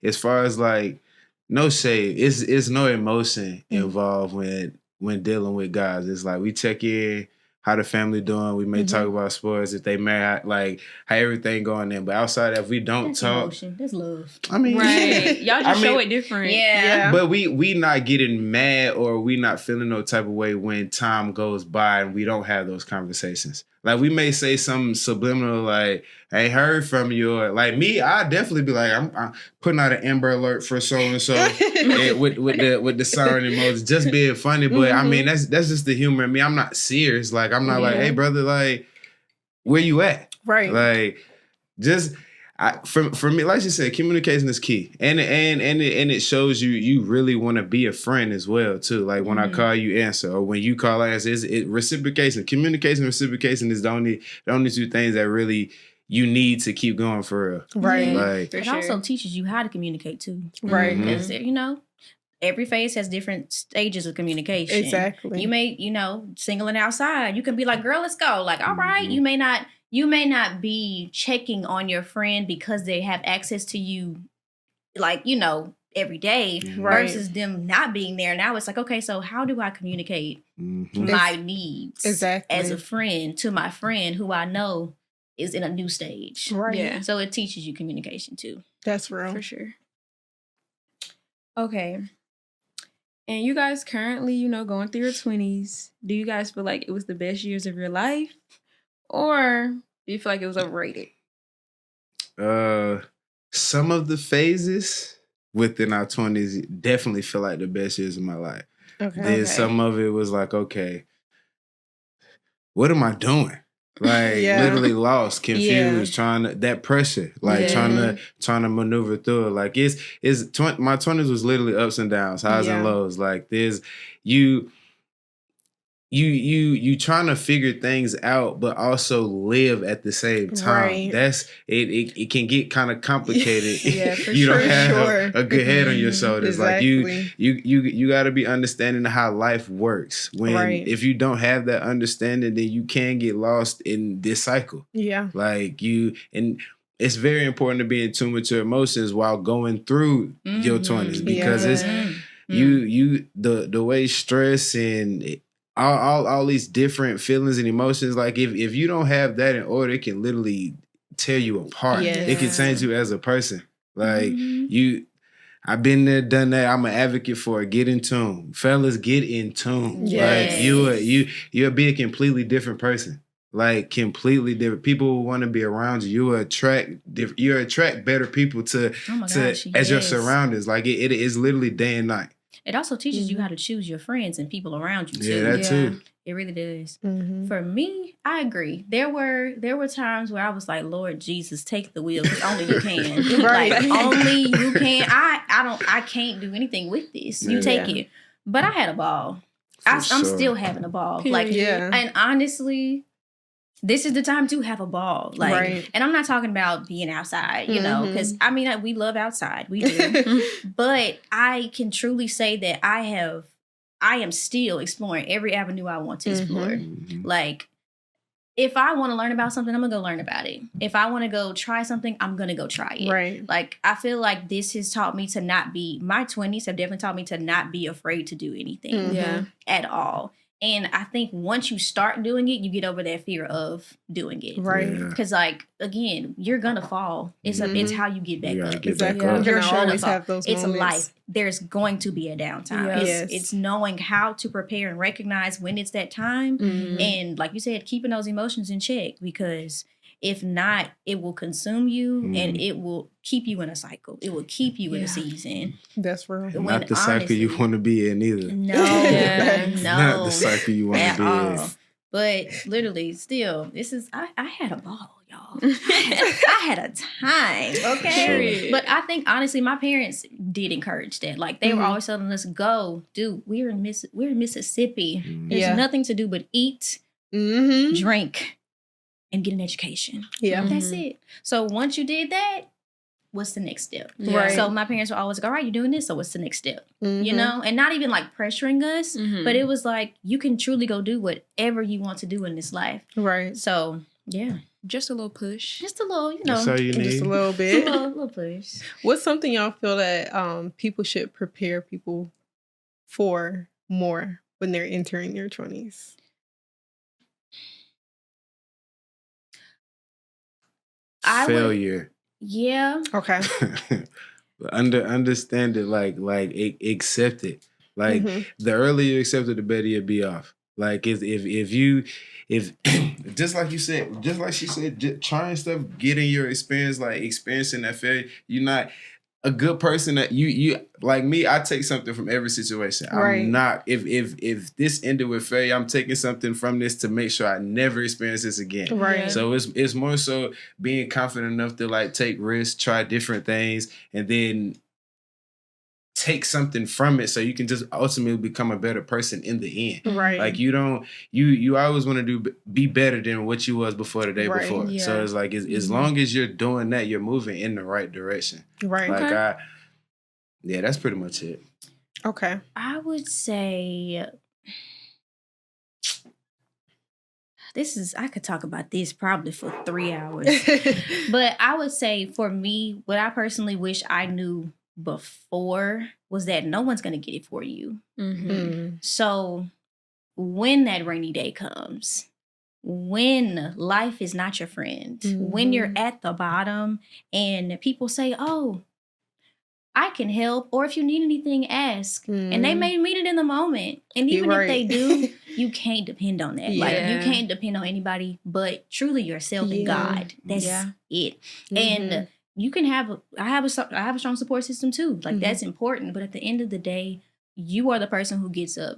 as far as like, no shade, it's no emotion involved when dealing with guys. It's like we check in, how the family doing. We may talk about sports, if they married, like how everything going in. But outside of that, if we don't talk, emotion. That's love. I mean, y'all just show it different. Yeah. But we not getting mad or we not feeling no type of way when time goes by and we don't have those conversations. Like, we may say something subliminal, like, I ain't heard from you. Or, like, me, I'd definitely be like, I'm putting out an Amber Alert for so-and-so with the siren emoji, just being funny. But, I mean, that's just the humor in me. I'm not serious. Like, I'm not like, hey, brother, like, where you at? Right. Like, just... for me, like you said, communication is key, and it shows you really want to be a friend as well too. Like, when I call, you answer, or when you call, I answer. It's reciprocation, communication, reciprocation is the only two things that really you need to keep going for real. Right. Like, it also teaches you how to communicate too. Right. Because every phase has different stages of communication. Exactly. You may, singling outside, you can be like, girl, let's go. Like, all right, you may not be checking on your friend because they have access to you, like, every day versus them not being there. Now it's like, okay, so how do I communicate my needs as a friend to my friend who I know is in a new stage? Right. Yeah. So it teaches you communication too. That's real. For sure. Okay. And you guys currently, going through your 20s, do you guys feel like it was the best years of your life? Or do you feel like it was overrated? Some of the phases within our 20s definitely feel like the best years of my life. Okay. Then some of it was like, okay, what am I doing? Like, literally lost, confused, trying to, that pressure, like trying to maneuver through it. Like, my 20s was literally ups and downs, highs and lows. Like, there's you trying to figure things out, but also live at the same time. Right. That's it can get kind of complicated. You don't have a good head on your shoulders. Exactly. Like, you got to be understanding how life works. If you don't have that understanding, then you can get lost in this cycle. Yeah. Like, and it's very important to be in tune with your emotions while going through your 20s, because it's the way stress and all these different feelings and emotions, like, if you don't have that in order, it can literally tear you apart. Yes. It can change you as a person. Like, I've been there, done that. I'm an advocate for it. Get in tune. Fellas, get in tune. Yes. Like you'll be a completely different person. Like completely different. People want to be around you. You attract better people to as your surroundings. Like it is literally day and night. It also teaches you how to choose your friends and people around you too. Yeah, that too. It really does. For me, I agree. There were times where I was like, Lord Jesus, take the wheel, because only you can. Right. Like only you can. I can't do anything with this. You take it. But I had a ball. I'm still having a ball. Like, and honestly, this is the time to have a ball. Like, and I'm not talking about being outside, you know, because I mean, we love outside. We do. But I can truly say that I am still exploring every avenue I want to explore. Like, if I want to learn about something, I'm going to go learn about it. If I want to go try something, I'm going to go try it. Right. Like, I feel like this has taught me to not be, my 20s have definitely taught me to not be afraid to do anything at all. And I think once you start doing it, you get over that fear of doing it. Right. Because, like, again, you're going to fall. It's how you get back up. Exactly. You're always have those it's moments. Life. There's going to be a downtime. It's knowing how to prepare and recognize when it's that time. And like you said, keeping those emotions in check, because if not, it will consume you and it will keep you in a cycle. It will keep you in a season. That's real. Not the cycle you want to be in either. No. Not the cycle you want to be in. But literally, still, I had a ball, y'all. I had a time, okay? Sure. But I think, honestly, my parents did encourage that. Like, they were always telling us, go, dude, we're in Mississippi. There's nothing to do but eat, drink, and get an education. That's it. So once you did that, what's the next step? Right. So my parents were always like, all right, you're doing this, so what's the next step? You know? And not even like pressuring us, but it was like, you can truly go do whatever you want to do in this life. Right. So, yeah. Just a little push. Just a little, you know. That's all you need. Just a little bit. A little push. What's something y'all feel that people should prepare people for more when they're entering their 20s? Failure. Yeah. Okay. Understand it, like accept it. Like the earlier you accept it, the better you'll be off. Like if just like you said, just like she said, just trying stuff, getting your experience, like experiencing that failure. You're not a good person that you like me. I take something from every situation. Right. I'm not if this ended with failure, I'm taking something from this to make sure I never experience this again. Right. So it's more so being confident enough to like take risks, try different things, and then take something from it so you can just ultimately become a better person in the end. Right. Like you always want to be better than what you was before the day before. Yeah. So it's like as long as you're doing that, you're moving in the right direction. Right. Like that's pretty much it. Okay. I would say I could talk about this probably for 3 hours. But I would say for me, what I personally wish I knew before was that no one's going to get it for you. So when that rainy day comes, when life is not your friend, when you're at the bottom and people say, oh, I can help, or if you need anything, ask. And they may mean it in the moment. And even if they do, you can't depend on that. Like, you can't depend on anybody but truly yourself and God. That's it. And you can I have a strong support system too. Like that's important. But at the end of the day, you are the person who gets up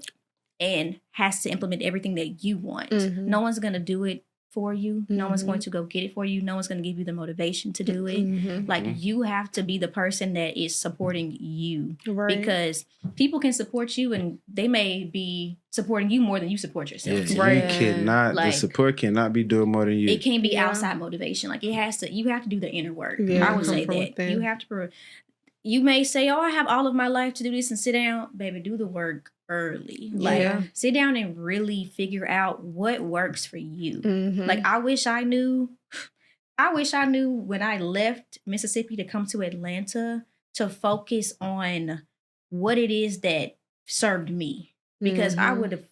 and has to implement everything that you want. No one's going to do it for you. No one's going to go get it for you. No one's going to give you the motivation to do it. Like you have to be the person that is supporting you. Right. Because people can support you and they may be supporting you more than you support yourself. Yeah, right. You cannot, like, the support cannot be doing more than you. It can't be outside motivation. Like you have to do the inner work. I would say that. Within. You have to, you may say, oh, I have all of my life to do this and sit down. Baby, do the work early. Like sit down and really figure out what works for you. Like I wish I knew when I left Mississippi to come to Atlanta to focus on what it is that served me, because I would have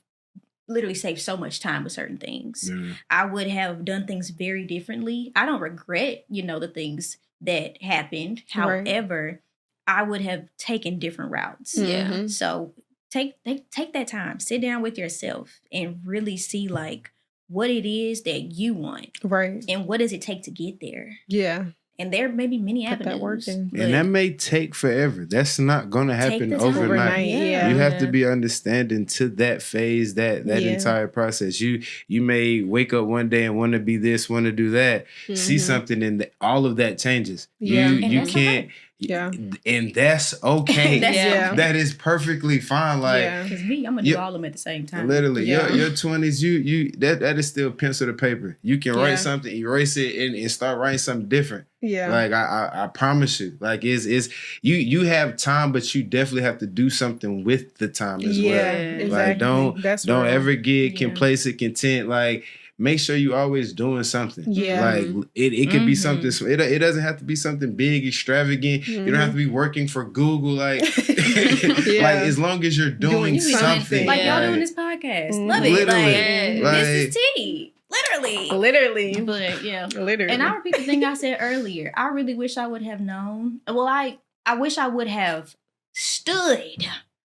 literally saved so much time with certain things. I would have done things very differently. I don't regret, the things that happened. However, I would have taken different routes. Yeah. So take that time, sit down with yourself and really see like what it is that you want. Right. And what does it take to get there? Yeah. And there may be many avenues. That work in. And that may take forever. That's not going to happen overnight. Yeah. You have to be understanding to that phase, that entire process. You may wake up one day and want to be this, want to do that, see something, and all of that changes. Yeah. You can't. Okay. Yeah. And that's okay. That is perfectly fine. Like, because me, I'm gonna do all of them at the same time. Literally, your 20s, you that is still pencil to paper. You can write something, erase it, and start writing something different. Yeah. Like I promise you. Like is you have time, but you definitely have to do something with the time as well. Exactly. Like don't ever get complacent, content. Like, make sure you always doing something. Yeah. Like it could be something. It doesn't have to be something big, extravagant. You don't have to be working for Google. Like, like as long as you're doing something. Like y'all doing this podcast. Love it. Literally. Like, this is tea. Literally. But yeah. Literally. And I'll repeat the thing I said earlier. I really wish I would have known. Well, I wish I would have stood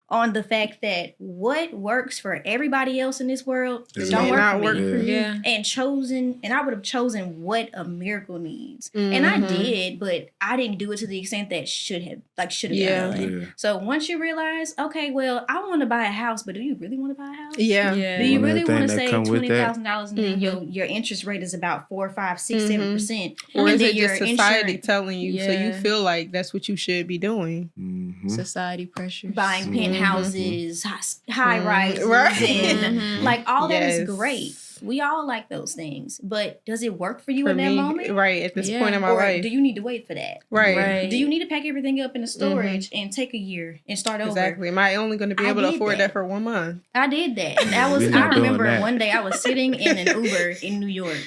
on the fact that what works for everybody else in this world don't work for me. Yeah. And I would have chosen what a miracle needs. And I did, but I didn't do it to the extent that should have done. Yeah. So once you realize, okay, well, I want to buy a house, but do you really want to buy a house? Yeah. Do you really want to save $20,000 and then your interest rate is about 4, 5, 6, 7%? Or is it just society telling you so you feel like that's what you should be doing? Society pressures. Buying penthouses, high rises, and like all that is great. We all like those things, but does it work for you in that moment? Right, at this point in my life. Do you need to wait for that? Right. Do you need to pack everything up in the storage and take a year and start over? Exactly. Am I only going to be able to afford that for 1 month? I did that. And I remember one day I was sitting in an Uber in New York.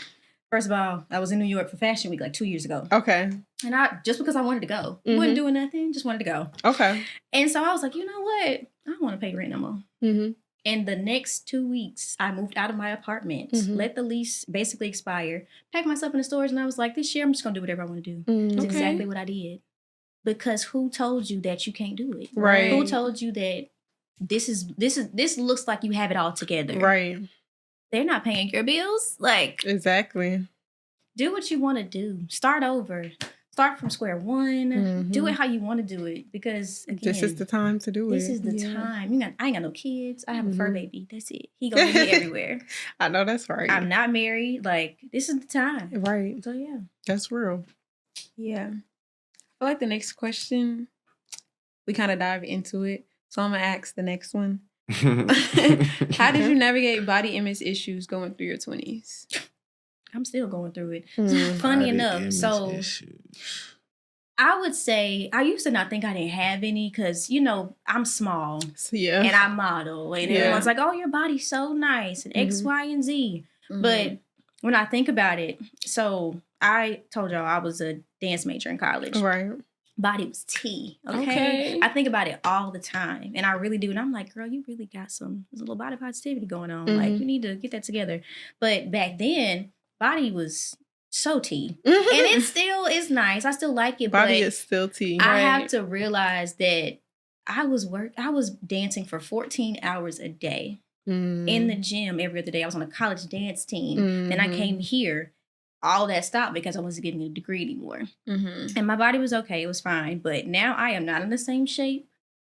First of all, I was in New York for Fashion Week like 2 years ago. Okay. And just because I wanted to go. Wasn't doing nothing, just wanted to go. Okay. And so I was like, you know what? I don't want to pay rent no more. And the next 2 weeks, I moved out of my apartment, let the lease basically expire, packed myself in the storage, and I was like, this year I'm just going to do whatever I want to do. That's exactly what I did. Because who told you that you can't do it? Right. Who told you that this looks like you have it all together? Right. They're not paying your bills. Like, exactly. Do what you want to do. Start over. Start from square one. Do it how you want to do it. Because again, this is the time to do this is the time. I ain't got no kids. I have a fur baby. That's it. He gonna be everywhere. I know that's right. I'm not married. Like, this is the time. Right. So yeah. That's real. Yeah. I feel like the next question, we kind of dive into it. So I'm gonna ask the next one. How did you navigate body image issues going through your 20s? I'm still going through it. Funny enough. So I would say I used to not think I didn't have any because, I'm small. Yeah. And I model. And everyone's like, oh, your body's so nice. And X, Y, and Z. But when I think about it, so I told y'all I was a dance major in college. Right. Body was T. Okay. I think about it all the time. And I really do. And I'm like, girl, you really got there's a little body positivity going on. Like, you need to get that together. But back then, body was so T. And it still is nice. I still like it. Body is still T. I have to realize that I was dancing for 14 hours a day in the gym every other day. I was on a college dance team. Then I came here. All that stopped because I wasn't getting a degree anymore. And my body was okay. It was fine. But now I am not in the same shape.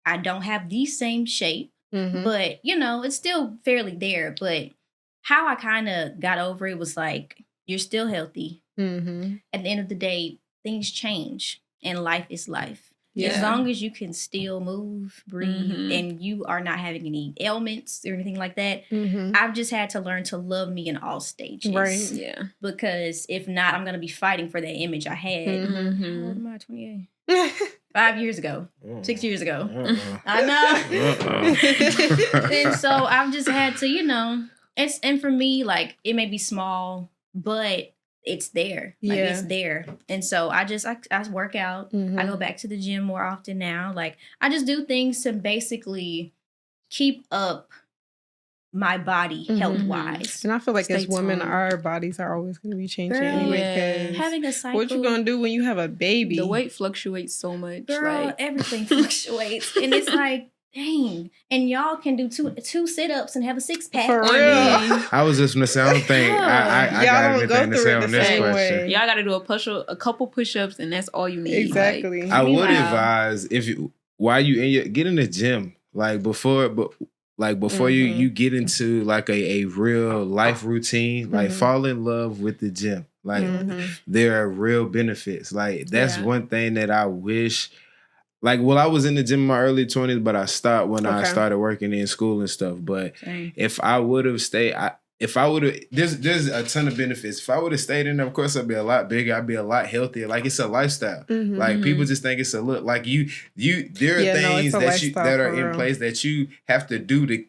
I don't have the same shape. But, it's still fairly there. But how I kind of got over it was like, you're still healthy. At the end of the day, things change. And life is life. Yeah. As long as you can still move, breathe, and you are not having any ailments or anything like that, I've just had to learn to love me in all stages. Right. Yeah. Because if not, I'm going to be fighting for that image I had. How old am I? 28. 5 years ago. 6 years ago. I know. And so I've just had to, and for me, like, it may be small, but it's there. Like, it's there. And so I work out. I go back to the gym more often now. Like, I just do things to basically keep up my body health wise. And I feel like as women, our bodies are always going to be changing anyway. Having a cycle. What you going to do when you have a baby? The weight fluctuates so much. Girl, everything fluctuates. And it's like, dang. And y'all can do two sit-ups and have a six-pack. For real. I was just going to say, I don't think I got anything to say on this question. Y'all got to do a couple push-ups and that's all you need. Exactly. Like, I would advise while you get in the gym, like before you get into like a real life routine, like fall in love with the gym. Like there are real benefits. Like that's one thing that I wish. Like, well, I was in the gym in my early 20s, but I stopped when I started working in school and stuff. But if I would have stayed, there's a ton of benefits. If I would have stayed in there, of course, I'd be a lot bigger. I'd be a lot healthier. Like, it's a lifestyle. Like, people just think it's a look. Like, there are things that are in place that you have to do to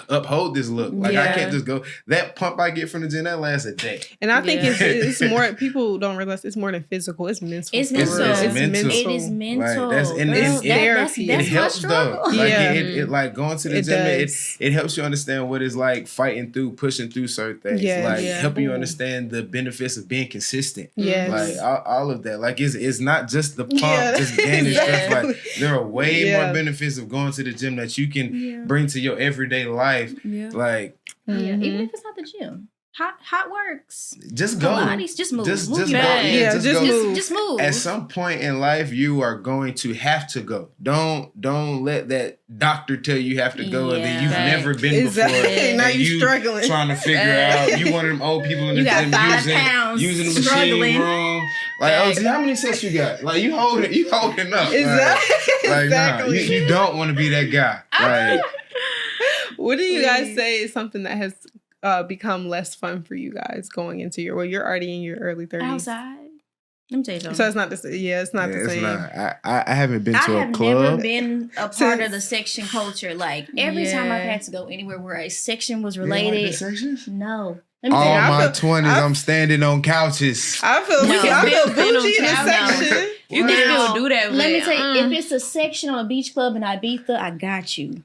uphold this look. Like, I can't just go. That pump I get from the gym, that lasts a day. And I think it's more, people don't realize it's more than physical. It's mental. It's mental. It is mental. Like, that's therapy. It helps though. Like, it like going to the gym, it helps you understand what it's like fighting through, pushing through certain things. Like helping you understand the benefits of being consistent. Like all of that. Like it's not just the pump, just gaining strength. Like there are way more benefits of going to the gym that you can bring to your everyday life. Like even if it's not the gym. Hot works. Just go. Pilates, just move. Just move go. Just move. At some point in life, you are going to have to go. Don't let that doctor tell you have to go and then you've never been before. Now you struggling. Trying to figure out. You one of them old people in the gym using the machine wrong. Like, oh, how many sets you got? Like, you holding up. Exactly. You don't want to be that guy. Like, what do you guys say is something that has become less fun for you guys going into you're already in your early 30s? Outside. Let me tell you something. So it's not the same. Yeah, it's not the same. I haven't been to a club. I have never been a part of the section culture. Like, every time I've had to go anywhere where a section was related. You like the sections? No. All my 20s, I'm standing on couches. I feel bougie in the section. You can still do that. Let me tell you, if it's a section on a beach club in Ibiza, I got you.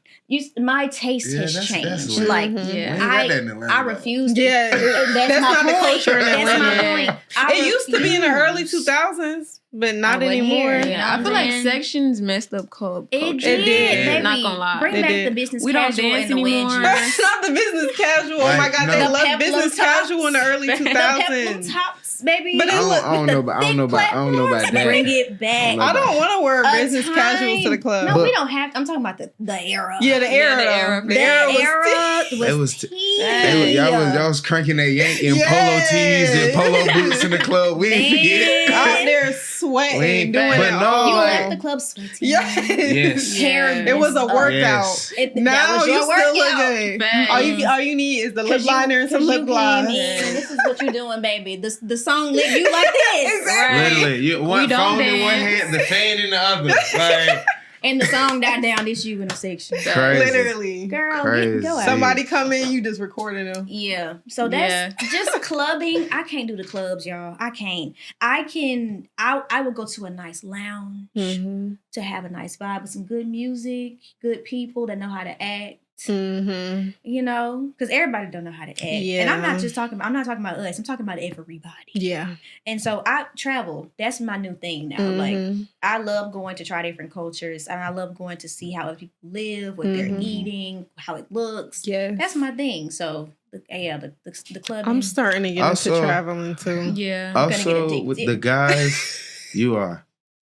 My taste has changed. Like, I refuse to. Yeah, that's not the culture in Atlanta. That's my point. It used to be in the early 2000s, but not anymore. I feel like sections messed up club culture. It did. Not gonna lie. Bring back the business we casual don't dance and the anymore. wedges. Not the business casual. Oh my God, they love business casual in the early 2000s. Tops, baby. But I don't know about that. Bring it back. I don't want to wear business casual to the club. No, we don't have. I'm talking about the era. Yeah, the era. The era was y'all was cranking that Yankee and polo tees and polo boots in the club. We didn't forget it. Out there sweating, doing it all. You left the club sweating. Yes. It was a workout. Yes. Now you still look good. All you need is the lip liner and some lip gloss. This is what you're doing, baby. The song lit you like this. Literally, one phone in one hand, the fan in the other. Like, and the song died down. This you in a section. Crazy. Literally, girl, go out. Somebody come in, you just recording them. Yeah. So that's just clubbing. I can't do the clubs, y'all. I can't. I would go to a nice lounge to have a nice vibe with some good music, good people that know how to act. You know, because everybody don't know how to act. And I'm not talking about us. I'm talking about everybody. Yeah. And so I travel. That's my new thing now. Like, I love going to try different cultures, and I love going to see how other people live, what they're eating, how it looks. Yeah, that's my thing. So the club. I'm starting to get into traveling too. Yeah. Also, with the guys,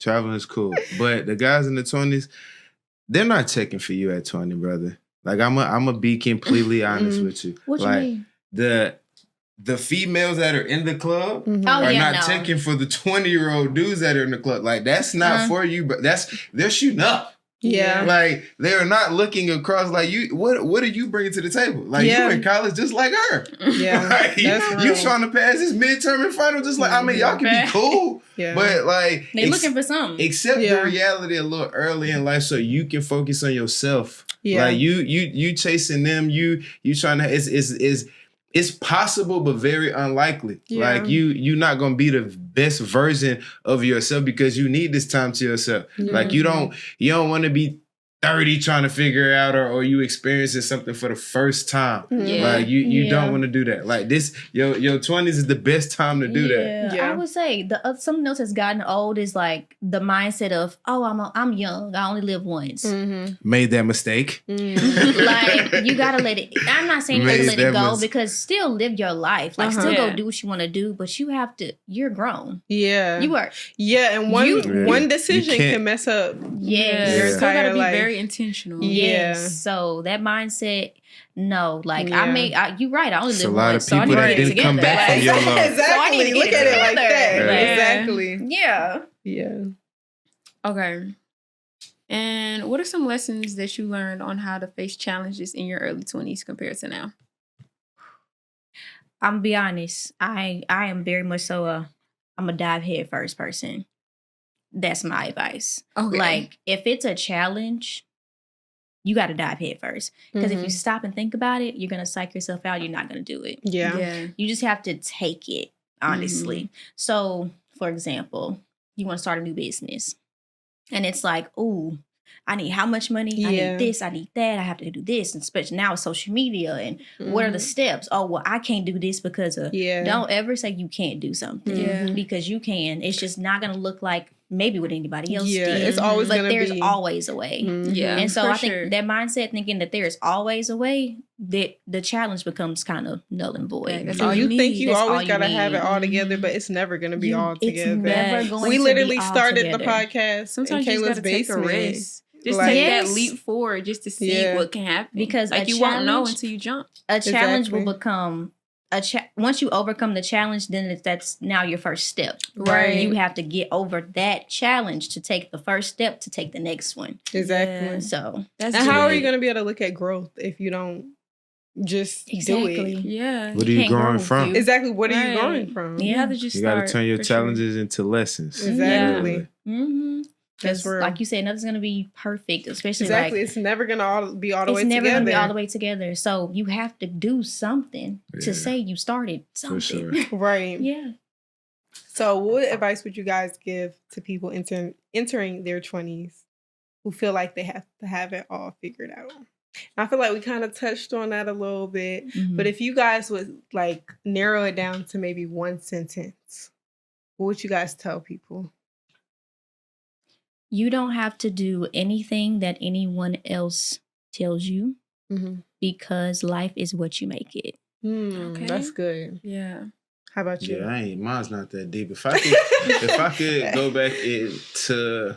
traveling is cool, but the guys in the 20s, they're not checking for you at 20, brother. Like, I'm a be completely honest with you. What like, you mean? The females that are in the club are not checking for the 20-year-old dudes that are in the club. Like, that's not for you, but they're shooting up. Yeah. Like, they're not looking across like you. What are you bringing to the table? Like, you in college just like her. Yeah. Like, you trying to pass this midterm and final just like, I mean, y'all can be cool. Yeah. But like, they looking for something. Accept the reality a little early in life so you can focus on yourself. Yeah. Like, you chasing them, you trying to, it's possible, but very unlikely. Yeah. Like, you're not gonna be the best version of yourself because you need this time to yourself. Yeah. Like, you don't want to be 30 trying to figure it out, or you experiencing something for the first time. Yeah. Like you don't want to do that. Like this, your 20s is the best time to do that. Yeah, I would say something else that's gotten old is like the mindset of, I'm young, I only live once. Made that mistake. Like you gotta let it. I'm not saying you have to let it go because still live your life. Like still go do what you want to do, but you have to. You're grown. Yeah, you are. Yeah, and one decision can mess up. Yes, your still gotta be life. very intentional. Yes. So that mindset, no, like you're right. I only live a lot once, of people that didn't come back from your love. Exactly. Look at it like that. Exactly. Yeah. Yeah. Okay. And what are some lessons that you learned on how to face challenges in your early 20s compared to now? I'm gonna be honest. I am very much so I'm a dive head first person. That's my advice. Okay. Like if it's a challenge, you got to dive head first. Because if you stop and think about it, you're gonna psych yourself out. You're not gonna do it. Yeah. You just have to take it honestly. So, for example, you want to start a new business, and it's like, ooh, I need how much money? I need this, I need that, I have to do this. And especially now with social media and what are the steps? Oh, well, I can't do this because of don't ever say you can't do something. Because you can. It's just not gonna look like maybe what anybody else did. It's always but gonna there's be always a way. Yeah. And so I think that mindset thinking that there's always a way, that the challenge becomes kind of null and void. That's So all you need. think you That's always all gotta you have it need. all together, but it's never gonna be all together. It's never going we to literally be all started together. the podcast Sometimes in you Kayla's just gotta basement. take a risk. Just Like- take that leap forward just to see what can happen. Because like a you won't know challenge- until you jump. A challenge Exactly. will become once you overcome the challenge, then that's now your first step. Right. You have to get over that challenge to take the first step to take the next one. Exactly. So That's And how are good. you gonna be able to look at growth if you don't just do exactly. it? Yeah. What are you Can't grow growing with from? you. Exactly. What are you Right. growing from? Yeah. You have to just You got to start. turn your for sure. challenges into lessons. Exactly. Mm-hmm. That's real. Like you said, nothing's gonna be perfect, especially Exactly. like It's never gonna be all the way it's never together. gonna be all the way together. So you have to do something to say you started something. For sure. Right. Yeah. So, what advice would you guys give to people entering their 20s who feel like they have to have it all figured out? I feel like we kind of touched on that a little bit, but if you guys would like narrow it down to maybe one sentence, what would you guys tell people? You don't have to do anything that anyone else tells you because life is what you make it. Okay. That's good. Yeah. How about you? Yeah, mine's not that deep. If I could go back to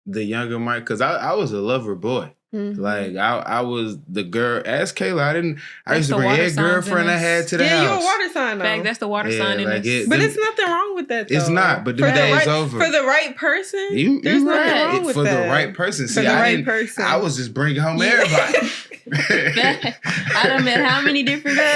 the younger Mike, because I was a lover boy. Like I was the girl. Ask Kayla. I used to bring every girlfriend I had to the house. Yeah, you're a water sign though. Fact, that's the water sign in like this. But it's nothing wrong with that though. It's not, but the day is over. For the right person, You there's right. nothing wrong with for that. the right person. For See, the I right didn't. person. I was just bringing home everybody. I done met how many different girls?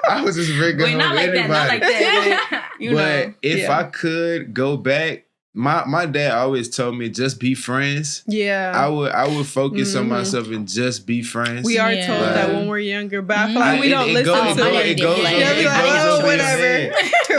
I was just bringing Wait, home not like everybody. that. Not like that. You but know. if I could go back, my dad always told me just be friends. Yeah. I would focus on myself and just be friends. We are Yeah. told that when we're younger, but I feel like we don't listen to it. It goes Yeah, over be your like, head. oh, whatever.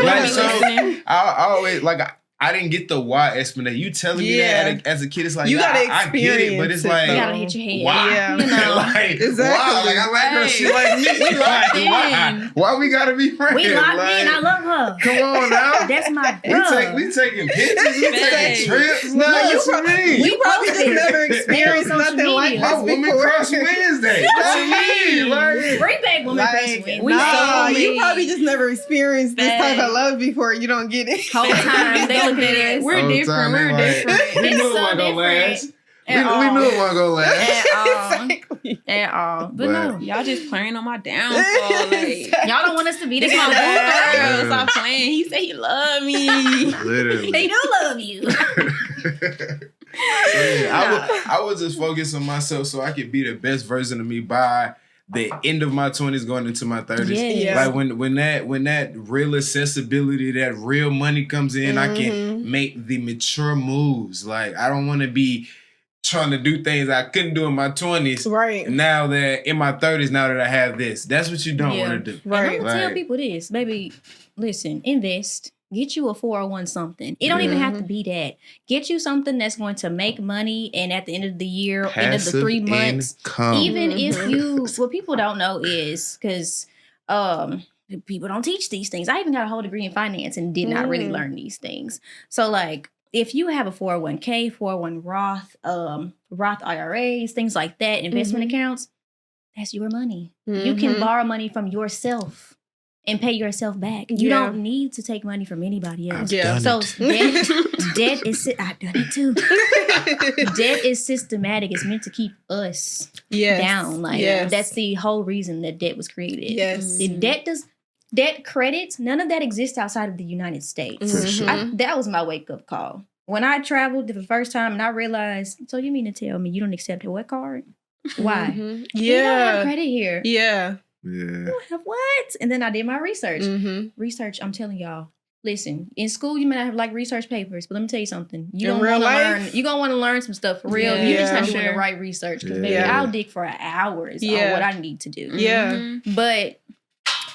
Like, so listening. I always like I didn't get the why explanation. You telling me that as a kid, it's like you gotta I get it, but experience it's it, like though. You gotta hit your head. why? Yeah. You know. like, Exactly. why? Like I like her, she like me. We locked in. Why we gotta be friends? We locked like, in. I love her. Come on now. That's my we girl. taking pictures. We Facts. taking trips. No, Like, you what probably- mean? we probably just never experienced Social nothing like media. My this woman before. crush Wednesday. What you mean? Like, Bring back women crush Like, Wednesday. We nah, so you mean. probably just never experienced this type Facts. of love before. You don't get it. Whole time they looking at us. We're whole different. time We're they like, different. We It's knew it so wasn't gonna different. last. At We all. knew it wasn't gonna last. At all. Exactly. At all. But But- no. Y'all just playing on my downfall. Like, Y'all don't want us to be this my together. boo Yeah. girl. Stop playing. He said he love me. Literally. They do love you. I would just focus on myself so I could be the best version of me by the end of my 20s going into my 30s. Yeah. Like when that real accessibility, that real money comes in, I can make the mature moves. Like I don't want to be trying to do things I couldn't do in my 20s. Right. Now that in my 30s, now that I have this, that's what you don't want to do. Right. And I'm gonna tell Like- people this, baby. Listen, invest. Get you a 401 something. It don't even have to be that. Get you something that's going to make money, and at the end of the year, end of the 3 months, even if you, what people don't know is because people don't teach these things. I even got a whole degree in finance and did not really learn these things. So like, if you have a 401k, 401 Roth, Roth IRAs, things like that, investment accounts, that's your money. You can borrow money from yourself and pay yourself back. You don't need to take money from anybody else. So debt is, I've done it too. Debt is systematic. It's meant to keep us down. Like that's the whole reason that debt was created. Debt credits, none of that exists outside of the United States. That was my wake-up call. When I traveled for the first time and I realized, so you mean to tell me you don't accept a what card? Why? We don't have credit here. You don't have what? And then I did my research. Research, I'm telling y'all, listen, in school you might not have like research papers, but let me tell you something. You don't want to learn. You're going to want to learn some stuff for real. You just have to do the right research. Because maybe I'll dig for hours on what I need to do. But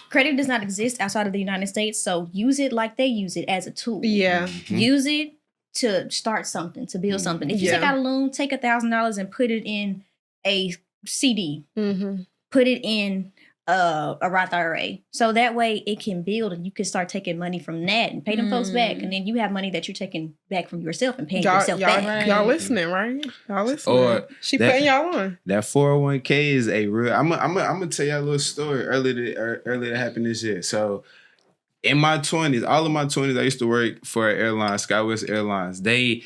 credit does not exist outside of the United States, so use it like they use it as a tool. Use it to start something, to build something. If you take out a loan, take $1,000 and put it in a CD. Put it in a Roth IRA. So that way it can build and you can start taking money from that and pay them folks back. And then you have money that you're taking back from yourself and paying yourself back. Y'all listening, right? Y'all listening. Or she putting y'all on. That 401k is a real... I'm gonna tell y'all a little story earlier that happened this year. So in my 20s, all of my 20s, I used to work for an airline, SkyWest Airlines. They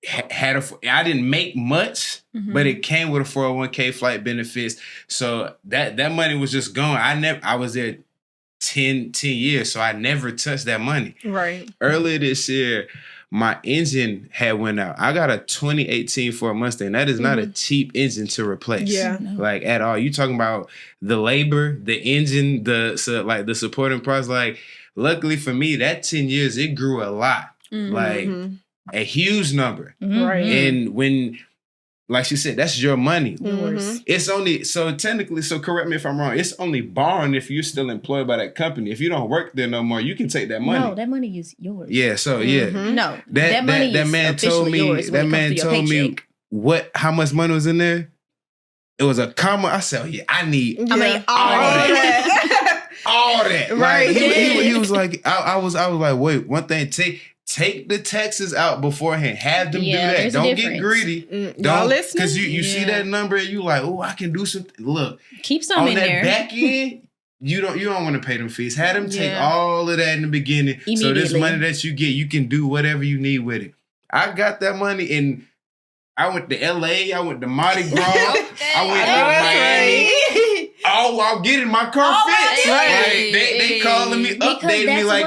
had I didn't make much, but it came with a 401k flight benefits. So that money was just gone. I was there 10 years, so I never touched that money. Right. Earlier this year, my engine had went out. I got a 2018 Ford Mustang. That is not a cheap engine to replace. Like at all. You talking about the labor, the engine, the supporting parts. Like luckily for me, that 10 years, it grew a lot. Like a huge number. Right. And when, like she said, that's your money. It's only, so technically, so correct me if I'm wrong, it's only borrowing if you're still employed by that company. If you don't work there no more, you can take that money. No, that money is yours. Yeah, so No, that money is officially yours when it comes to your paycheck. How much money was in there? It was a comma. I said, I need all that. All that. Right. Like, he was like, I was like, wait, one thing, take the taxes out beforehand. Have them do that. Don't get greedy. Don't, because you see that number and you like, oh, I can do something. Look, keep some in there. On that back end, you don't want to pay them fees. Have them take all of that in the beginning. So this money that you get, you can do whatever you need with it. I got that money and I went to LA. I went to Mardi Gras. I went to Miami. Oh, I'm getting my car fixed. Right. Like, they calling me, updating me like,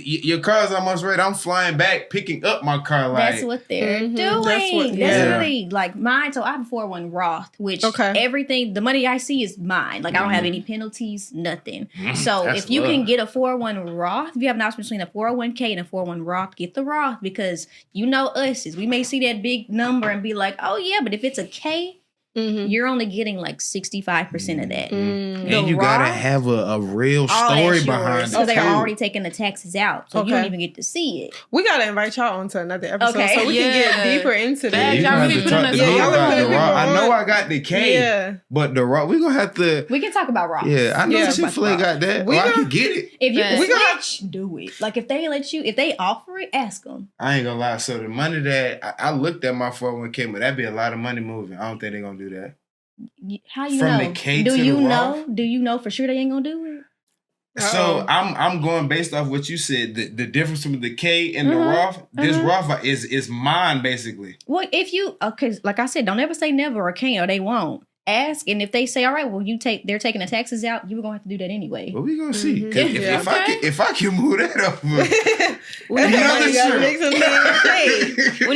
your car's almost ready. I'm flying back, picking up my car. Like, that's what they're doing. That's really like mine. So I have a 401 Roth, which everything, the money I see is mine. Like I don't have any penalties, nothing. So if you can get a 401 Roth, if you have an option between a 401k and a 401 Roth, get the Roth because you know us is we may see that big number and be like, oh yeah, but if it's a K, you're only getting like 65% of that. And you gotta have a real story behind it. So they're already taking the taxes out. So you don't even get to see it. We gotta invite y'all onto another episode so we can get deeper into that. Y'all really put on I know I got the K, but the Roth, we're gonna have to. We can talk about Roth. Yeah, I know Chick-fil-A got that. I can get it. If you can switch, do it. Like if they let you, if they offer it, ask them. I ain't gonna lie. So the money that I looked at my 401k, but that'd be a lot of money moving. I don't think they're gonna do that. How you know? From the K to the Roth? Do you know for sure they ain't gonna do it? So I'm going based off what you said. The difference between the K and the Roth. This Roth is mine basically. Well, if you like I said, don't ever say never or can't or they won't. Ask, and if they say, all right, well, they're taking the taxes out, you were gonna have to do that anyway. Well, we gonna see. If I can move that over, we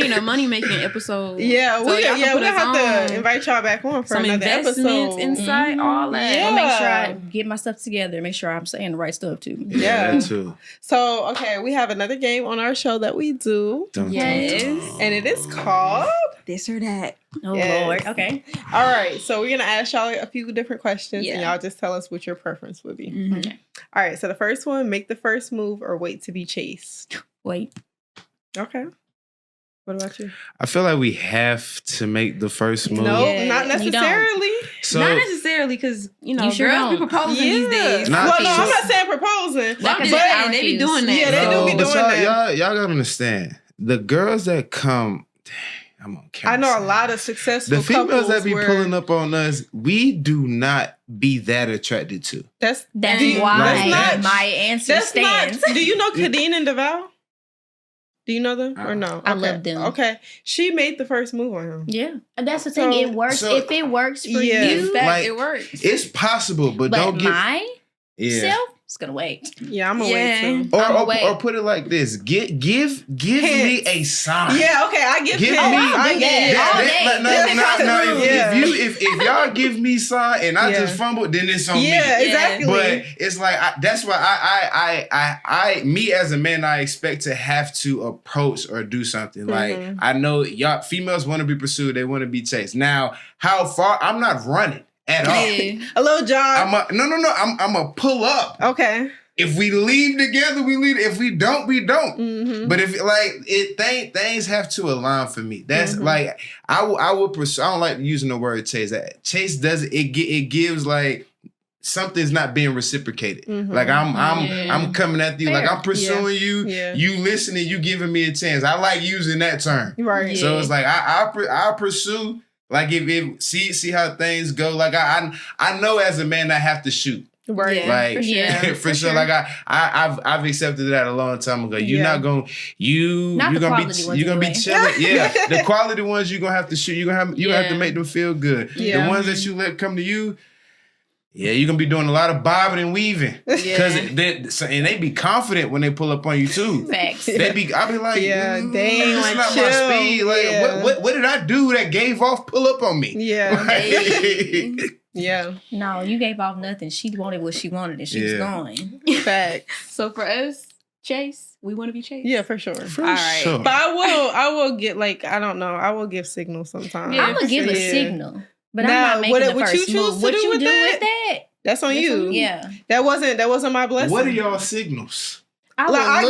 need a money making episode. Yeah, we'll have to invite y'all back on for another episode. Insight, all that. I'll make sure I get my stuff together. Make sure I'm saying the right stuff too. Yeah, too. So we have another game on our show that we do. And it is called This or That. Oh Lord. Okay. All right. So we're gonna ask y'all a few different questions, and y'all just tell us what your preference would be. Okay. All right. So the first one, make the first move or wait to be chased. Wait. Okay. What about you? I feel like we have to make the first move. No, not necessarily. So, not necessarily, because girls be proposing these days. I'm not saying proposing. But they be doing that. Yeah, they do be doing that. Y'all gotta understand. The girls that come, I'm on camera. I know a lot of successful the females that be where, pulling up on us, we do not be that attracted to. That's why my answer stands. Do you know Kadeen and DeVal? Do you know them or no? Okay. I love them. Okay. She made the first move on him. Yeah. And that's the thing. It works. If it works for you, it works. It's possible, but don't get... myself, it's going to wait. Yeah, I'm going to wait too. Or put it like this. Give me a sign. Yeah, okay. I give me... If y'all give me sign and I just fumble, then it's on me. Yeah, exactly. But it's like, that's why I me as a man, I expect to have to approach or do something. Like, I know y'all females want to be pursued. They want to be chased. Now, how far? I'm not running. At all. A little jog. I'm a pull up. Okay. If we leave together, we leave. If we don't, we don't. But if things have to align for me. That's like I would pursue. I don't like using the word chase. That chase does it gives like something's not being reciprocated. Like I'm coming at you. Fair. Like I'm pursuing you. Yeah. You listening. You giving me a chance. I like using that term. Right. So it's like I pursue. Like if see how things go. Like I know as a man I have to shoot. Right. Like for sure. Like I've accepted that a long time ago. You're not gonna you're gonna be chilling. Yeah. The quality ones you're gonna have to shoot. You have to make them feel good. Yeah. The ones that you let come to you. Yeah, you're gonna be doing a lot of bobbing and weaving. Because they be confident when they pull up on you too. Facts. I'll be like, dang, that's like not chill. my speed. Like what did I do that gave off pull up on me? Yeah. Like, yeah. No, you gave off nothing. She wanted what she wanted and she was going. Facts. So for us, Chase, we want to be chased. Yeah, for sure. All right. Sure. But I will get like, I don't know. I will give signals sometimes. Yeah, I'm gonna give a signal. But now, I'm not making the first move. What you do with that? That's on you. Yeah. That wasn't my blessing. What are y'all signals? I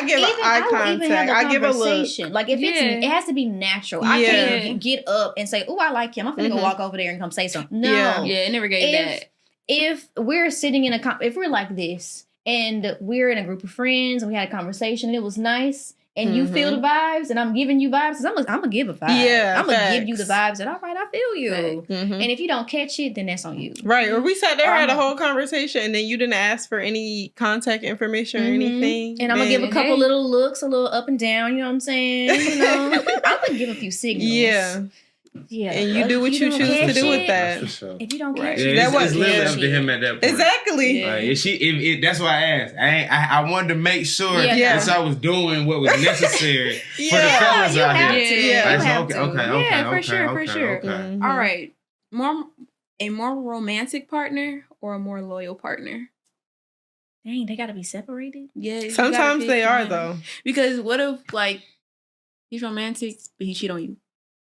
give eye contact. I give a look. Like if it has to be natural. I can't get up and say, "Oh, I like him. I'm gonna go walk over there and come say something." No. Yeah, it never gave that. If we're sitting in if we're like this and we're in a group of friends and we had a conversation and it was nice. And you feel the vibes, and I'm giving you vibes. Cause I'm gonna give a vibe. Yeah, I'm gonna give you the vibes. And all right, I feel you. And if you don't catch it, then that's on you. Right. Or we sat there, had a whole conversation, and then you didn't ask for any contact information or anything. And I'm gonna give a couple little looks, a little up and down. You know what I'm saying? You know, I'm gonna give a few signals. Yeah. Yeah, and you do what you choose to do with that. If you don't catch it, it's literally up to him at that point. Exactly. Yeah. Like, if that's why I asked. I wanted to make sure that I was doing what was necessary for the fellas out here. Okay, for sure. Okay. All right, a more romantic partner or a more loyal partner? Dang, they got to be separated. Yeah, sometimes they are though. Because what if like he's romantic but he cheat on you,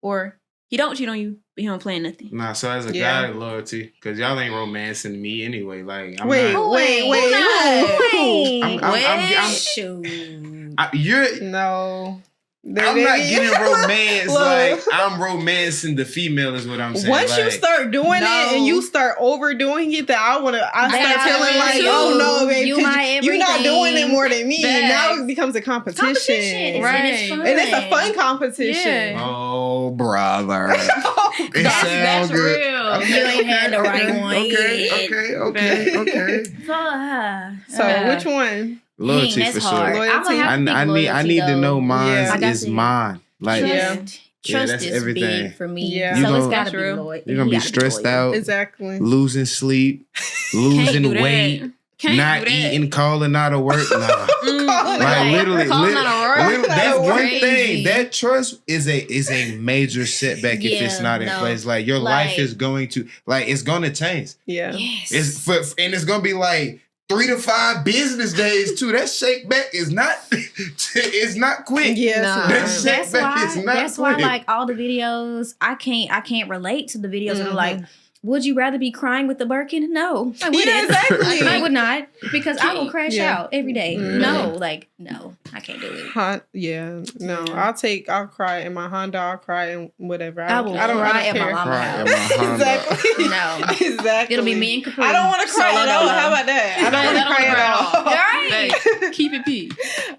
or he don't cheat on you, but he don't plan nothing. Nah, so as a guy, loyalty, because y'all ain't romancing me anyway. Like, I'm wait. No. I'm not getting romance. Like, I'm romancing the female is what I'm saying. Once you start doing it and you start overdoing it, that I start feeling like, oh no, baby, you're not doing it more than me. Now it becomes a competition. Right. And it's a fun competition. Yeah. Oh, brother. That's good. real. You ain't had the right one. Okay. So which one? Loyalty for sure. Loyalty. I need to know mine is mine. Like trust that's is everything. big for me. Yeah. So it's gotta be loyal. You're gonna be stressed out. Exactly. Losing sleep, losing weight. Not eating, calling out of work. Nah. Like literally, that's one thing. That trust is a major setback if it's not in place. Like your life is going to it's gonna change. Yeah. Yes. It's gonna be like 3 to 5 business days too. That shake back is not it's not quick. Yeah, that's why like all the videos I can't relate to the videos that are like would you rather be crying with the Birkin? No, I wouldn't. Yeah, exactly. I would not, because I will crash out every day. Mm-hmm. No, I can't do it. I'll cry in my Honda. I'll cry in whatever. I don't cry at my mama's house. Exactly. No, exactly. It'll be me and Capri. I don't want to cry at all. How about that? I don't want to cry at all. Right. Hey, keep it P.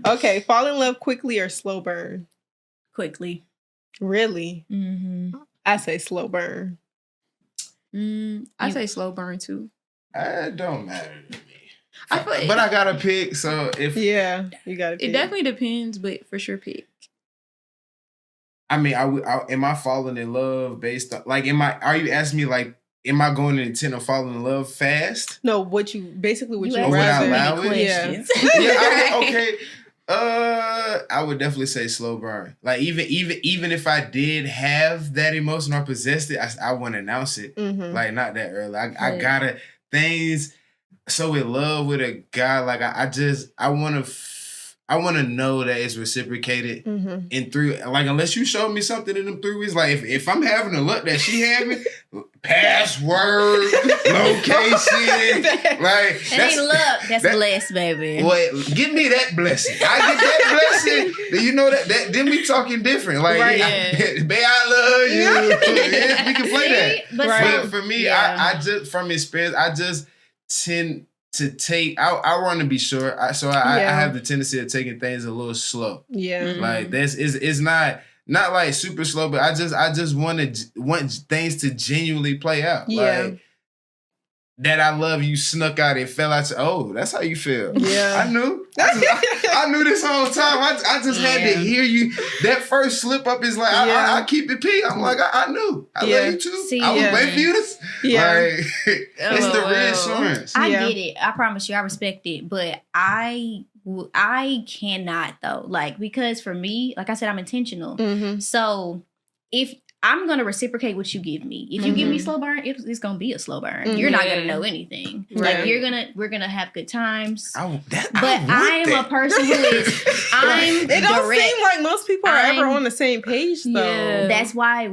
Okay, fall in love quickly or slow burn? Quickly. Really? Mm-hmm. I say slow burn. I say slow burn too. It don't matter to me. But I gotta pick. So if you gotta pick. It definitely depends, but for sure pick. I mean, am I falling in love based on like? Are you asking me like? Am I going to intent of falling in love fast? No, what you asked rather? Allow it? Yeah. Okay. I would definitely say slow burn. Like even if I did have that emotion or possessed it, I wouldn't announce it. Mm-hmm. Like not that early. I gotta things so in love with a guy. Like I want to know that it's reciprocated in 3. Like unless you show me something in them 3 weeks. Like if I'm having a look that she having, password, location, like that ain't luck. That's blessed, baby. Well, give me that blessing. I get that blessing. Then you know that then we talking different. Like, babe, I love you. Yeah, we can play that. But for me, I just from experience, I just tend to take. I want to be sure. I have the tendency of taking things a little slow. Yeah, like this is not like super slow, but I just want things to genuinely play out. Yeah. Like, that I love you snuck out and fell out. Oh, that's how you feel. Yeah, I knew. I knew this whole time. I just had to hear you. That first slip up is like I keep it P. I'm like I knew. I love you too. See, I was waiting for you to. Like, it's the reassurance. I get it. I promise you, I respect it, but I cannot though. Like because for me, like I said, I'm intentional. Mm-hmm. So if I'm gonna reciprocate what you give me. If you give me slow burn, it's gonna be a slow burn. You're not gonna know anything. Right. Like we're gonna have good times. I am a person who is it don't seem like most people are ever on the same page though. Yeah. That's why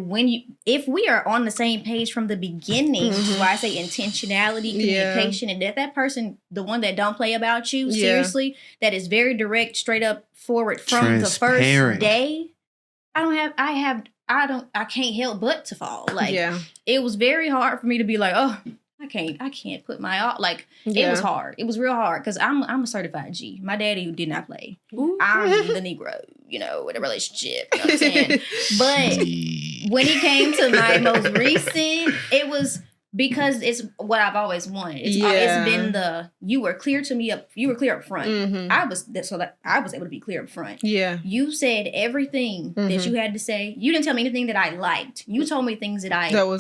if we are on the same page from the beginning, which is why I say intentionality, communication, and that person, the one that don't play about you, seriously, that is very direct, straight up forward from the first day. I can't help but to fall. Like it was very hard for me to be like, oh, I can't put my all. Like it was hard. It was real hard because I'm a certified G. My daddy did not play. Ooh. I'm the Negro, with a relationship. You know what I'm saying? But when it came to my most recent, it was because it's what I've always wanted. It's been you were clear to me you were clear up front. Mm-hmm. I was able to be clear up front. Yeah. You said everything that you had to say. You didn't tell me anything that I liked. You told me things that were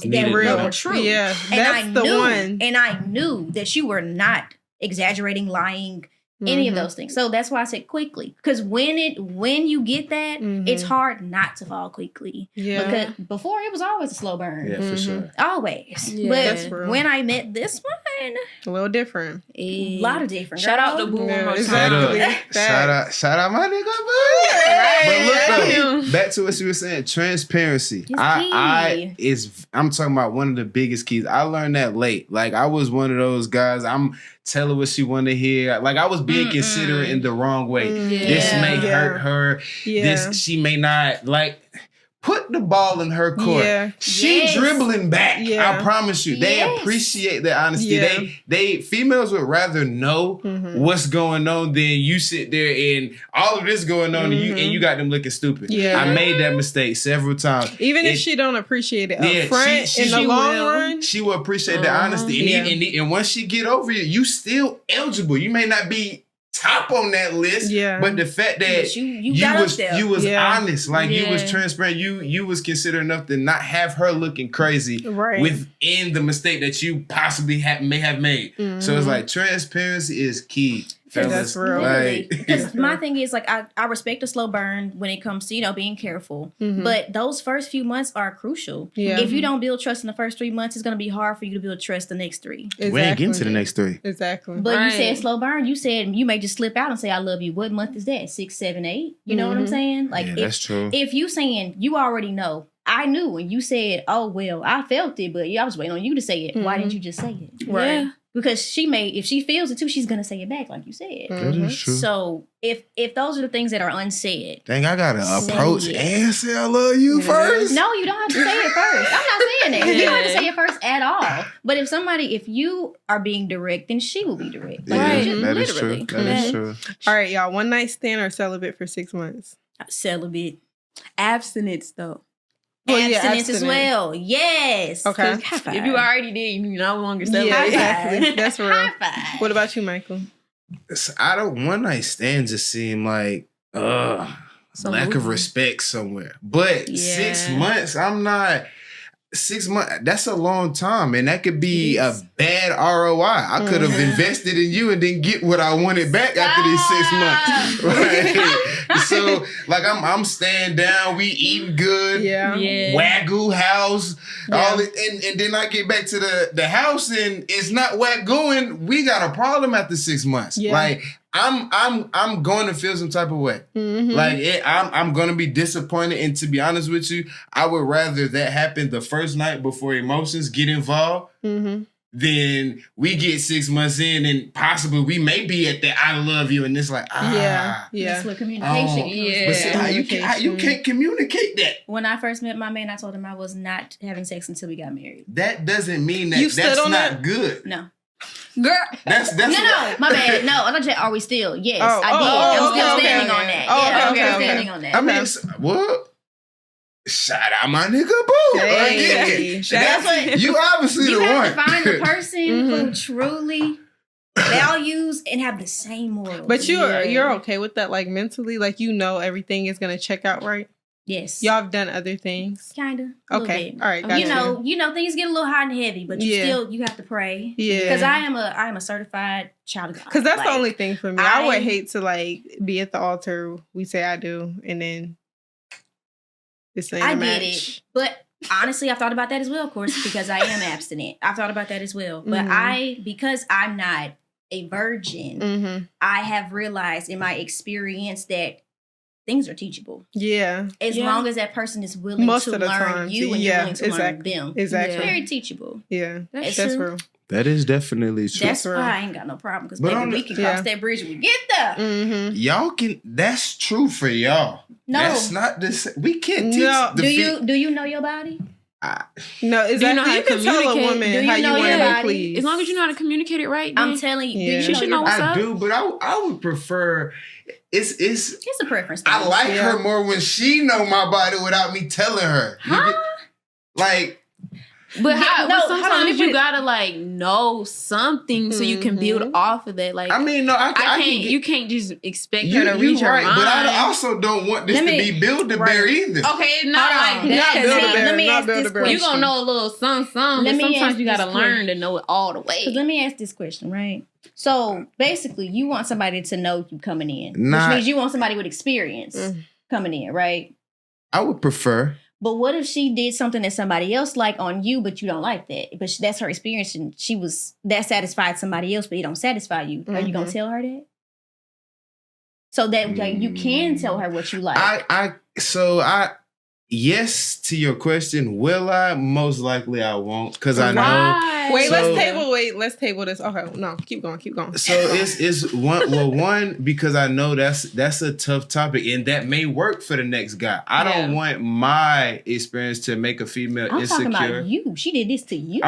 true. Yeah. And I knew that you were not exaggerating, lying, any of those things. So that's why I said quickly. Because when you get that, it's hard not to fall quickly. Yeah. Because before it was always a slow burn. Yeah, for sure. Always. Yeah, but when I met this one, a little different. A lot of different. Shout out to Boo. Exactly. Shout out my nigga Boo. Right. But look though, back to what you were saying, transparency. I'm talking about one of the biggest keys. I learned that late. Like I was one of those guys. I'm telling what she wanted to hear. Like I was being considerate in the wrong way. This may hurt her. This she may not like. Put the ball in her court. Yeah. She dribbling back. Yeah. I promise you. They appreciate the honesty. Yeah. They females would rather know what's going on than you sit there and all of this going on and you got them looking stupid. Yeah. I made that mistake several times. Even if she don't appreciate it up front, in the long run, she will appreciate the honesty. And once she get over you still eligible. You may not be top on that list, but the fact that you was honest, like you was transparent, you was considerate enough to not have her looking crazy within the mistake that you possibly may have made. So it's like transparency is key. That's real. Because my thing is like I respect a slow burn when it comes to being careful, but those first few months are crucial. Yeah. If you don't build trust in the first 3 months, it's going to be hard for you to build trust the next 3. Exactly. We ain't getting to the next 3. Exactly. But you said slow burn. You said you may just slip out and say I love you. What month is that? 6, 7, 8. You know what I'm saying? Like that's true. If you saying you already know I knew when you said, "Oh well, I felt it," but I was waiting on you to say it. Why didn't you just say it? Right. Yeah. Because if she feels it too, she's gonna say it back, like you said. That is true. So if those are the things that are unsaid, dang, I gotta approach and say I love you first. No, you don't have to say it first. I'm not saying that. You don't have to say it first at all. But if you are being direct, then she will be direct. Like, That literally. is true. That is true. All right, y'all. One night stand or celibate for 6 months? Celibate. Abstinence though. Well, Abstinence as well. Yes. Okay. If you already did, you no longer celibate. Yeah, exactly. That's real. High five. What about you, Michael? One night stand just seem like lack of respect somewhere. But 6 months, I'm not. 6 months, that's a long time, and that could be a bad ROI. I could have invested in you and then get what I wanted back after these 6 months. Right? So, like, I'm staying down, we eating good, Wagyu house, all it, and then I get back to the house and it's not Wagyu, we got a problem after 6 months. Yeah. Like, I'm going to feel some type of way. Like I'm going to be disappointed. And to be honest with you, I would rather that happen the first night before emotions get involved. Then we get 6 months in and possibly we may be at the I love you and it's like, That's what communication But see, how you can't communicate that. When I first met my man, I told him I was not having sex until we got married. That doesn't mean that's not good. No. Girl, that's no, my bad. No, I thought you said, are we still? Yes, I did. I'm still standing on that. I'm still standing on that. I mean, what? Shout out my nigga Boo. Hey. That's what you obviously you the one. have to find the person who truly values and have the same morals. But you're okay with that, like mentally, like everything is gonna check out right. Yes. Y'all have done other things? Kinda. Okay. All right. Gotcha. You know, things get a little hot and heavy, but you have to pray. Yeah. Because I am a certified child of God. Because that's the only thing for me. I would hate to be at the altar, we say I do, and then this ain't a match. Get it. But honestly, I've thought about that as well, of course, because I am abstinent. I've thought about that as well. But because I'm not a virgin, I have realized in my experience that things are teachable. Yeah. As long as that person is willing to learn you and you're willing to learn them. Exactly. It's very teachable. Yeah. That's true. That is definitely true. That's why I ain't got no problem because we can cross that bridge when we get there. Y'all can. That's true for y'all. No. That's not this. We can't teach. Do you know your body? No, exactly. You know how to can tell a woman how you want to be pleased. As long as you know how to communicate it right. I'm telling you. Yeah. You should know what's up. I do, but I would prefer. It's a preference. I like her more when she know my body without me telling her. But sometimes you gotta know something so you can build off of that. Like, I mean, no, I can't. You can't just expect her to read your mind. But I also don't want this to be Build-A-Bear either. Okay, it's not like that. Let me ask this question. You gonna know a little something, but sometimes you gotta learn to know it all the way. Let me ask this question, right? So basically, you want somebody to know you coming in, which means you want somebody with experience coming in, right? I would prefer. But what if she did something that somebody else liked on you, but you don't like that? But that's her experience, and that satisfied somebody else, but it don't satisfy you. Are you gonna tell her that? So that you can tell her what you like. Yes to your question. Will I? Most likely I won't, because I know. Wait, let's table this. Okay, no, keep going. So it's one because I know that's a tough topic, and that may work for the next guy. I don't want my experience to make a female insecure. I'm talking about you. She did this to you.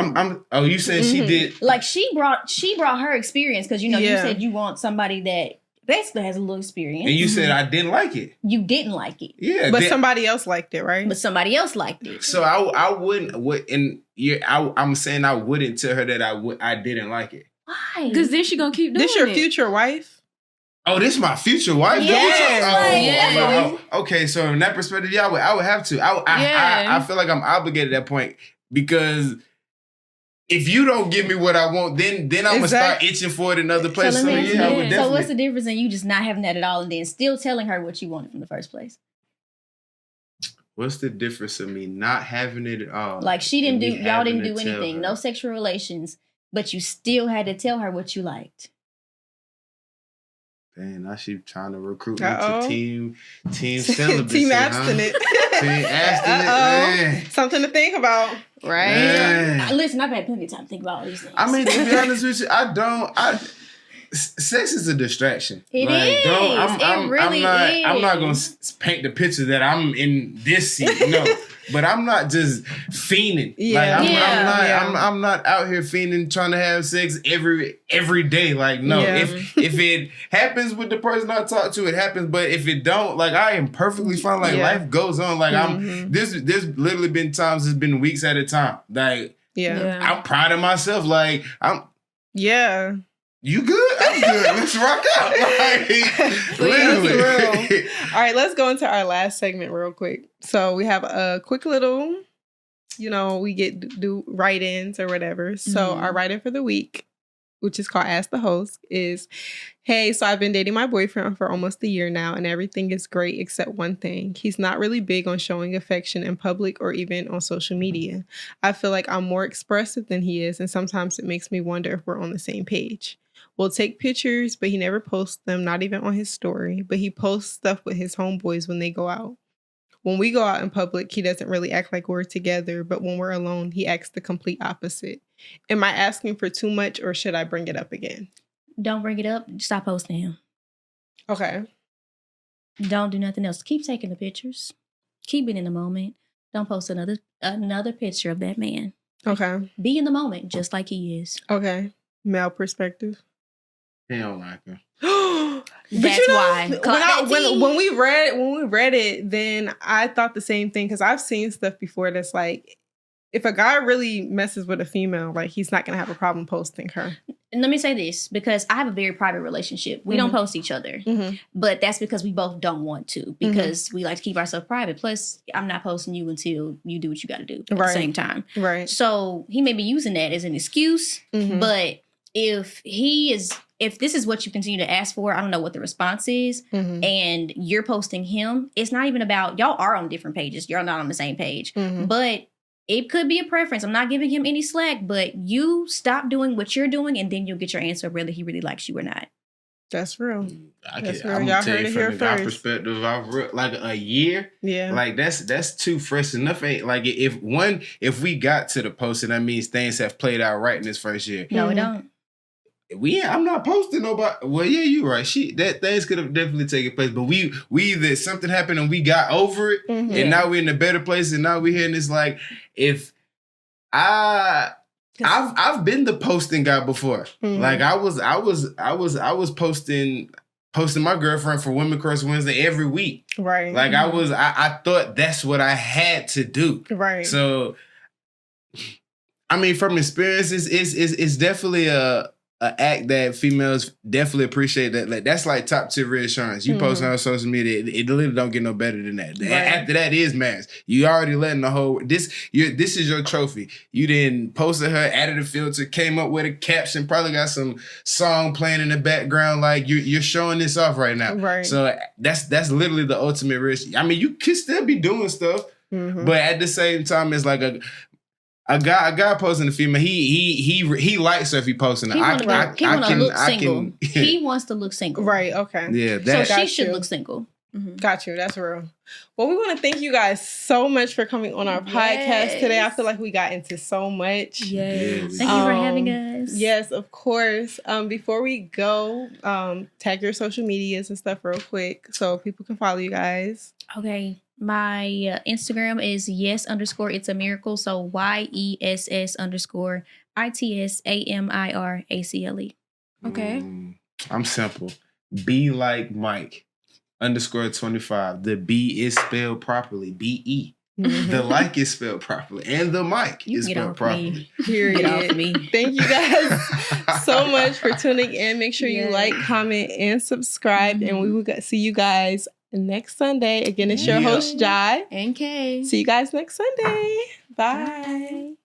You said she did? Like she brought her experience because you said you want somebody that basically has a little experience. And you said I didn't like it. You didn't like it. Yeah. But somebody else liked it, right? But somebody else liked it. So I wouldn't, I'm saying I wouldn't tell her that I didn't like it. Why? Because then she gonna keep doing it. This your future wife? Oh, this is my future wife? Yes. Okay, so in that perspective, I would have to. I feel like I'm obligated at that point because if you don't give me what I want, then I'm gonna start itching for it in other places. So what's the difference in you just not having that at all and then still telling her what you wanted from the first place? What's the difference of me not having it at all? Like y'all didn't do anything, no sexual relations, but you still had to tell her what you liked. Dang, now she trying to recruit me to team celibacy. Team abstinent. Something to think about. Right. Listen, I've had plenty of time to think about all these things. I mean, to be honest with you, sex is a distraction. It is. It really is. I'm not gonna paint the picture that I'm in this seat. No, but I'm not just fiending. Yeah. I'm not out here fiending trying to have sex every day. Like, no. Yeah. If it happens with the person I talk to, it happens. But if it don't, like, I am perfectly fine. Like, life goes on. Like, there's literally been times, it's been weeks at a time. Like, I'm proud of myself. Like, you good? I'm good. Let's rock out. Like, literally. All right, let's go into our last segment real quick. So we have a quick little, we do write-ins or whatever. So our write-in for the week, which is called Ask the Host, is, hey, so I've been dating my boyfriend for almost a year now, and everything is great except one thing. He's not really big on showing affection in public or even on social media. I feel like I'm more expressive than he is, and sometimes it makes me wonder if we're on the same page. We'll take pictures, but he never posts them, not even on his story. But he posts stuff with his homeboys when they go out. When we go out in public, he doesn't really act like we're together. But when we're alone, he acts the complete opposite. Am I asking for too much, or should I bring it up again? Don't bring it up. Stop posting him. Okay. Don't do nothing else. Keep taking the pictures. Keep it in the moment. Don't post another picture of that man. Okay. Be in the moment, just like he is. Okay. Male perspective. He don't like her. That's why. When we read it, then I thought the same thing, because I've seen stuff before that's like, if a guy really messes with a female, like, he's not gonna have a problem posting her. And let me say this, because I have a very private relationship. We don't post each other, but that's because we both don't want to, because we like to keep ourselves private. Plus, I'm not posting you until you do what you got to do at the same time. Right. So he may be using that as an excuse, but if this is what you continue to ask for, I don't know what the response is, and you're posting him, it's not even about, y'all are on different pages. You're not on the same page, but it could be a preference. I'm not giving him any slack, but you stop doing what you're doing, and then you'll get your answer whether he really likes you or not. That's real. That's real. Y'all heard it here first. From the perspective, like a year, like that's too fresh enough. Ain't like if we got to the posting, that means things have played out right in this first year. No, it don't. I'm not posting nobody. Well, yeah, you're right. That things could have definitely taken place, but we either something happened and we got over it, and now we're in a better place, and now we're here, and it's like, if I've been the posting guy before. Like I was posting my girlfriend for Women Crush Wednesday every week. Right. Like I thought that's what I had to do. Right. So, I mean, from experience, it's definitely a act that females definitely appreciate. That that's like top tier reassurance. You post on social media, it literally don't get no better than that. Right. After that is mass. You already letting the whole this is your trophy. You didn't posted her, added a filter, came up with a caption, probably got some song playing in the background. Like you're showing this off right now. Right. So that's literally the ultimate risk. I mean, you can still be doing stuff, but at the same time, it's like a guy posting a female, he likes her if he posting her. He wants to look single. Right, okay. Yeah, so she should look single. Got you. That's real. Well, we want to thank you guys so much for coming on our podcast today. I feel like we got into so much. Yes. Thank you for having us. Yes, of course. Before we go, tag your social medias and stuff real quick so people can follow you guys. Okay. My Instagram is yes_it's a miracle. So YESS_ITSAMIRACLE. Okay. I'm simple. Be like Mike _25. The B is spelled properly. BE. The like is spelled properly. And the mic is spelled properly. Period. Get off me. Thank you guys so much for tuning in. Make sure you like, comment, and subscribe. And we will see you guys next Sunday. Again, it's your host, Jai. and Kay. See you guys next Sunday. Bye.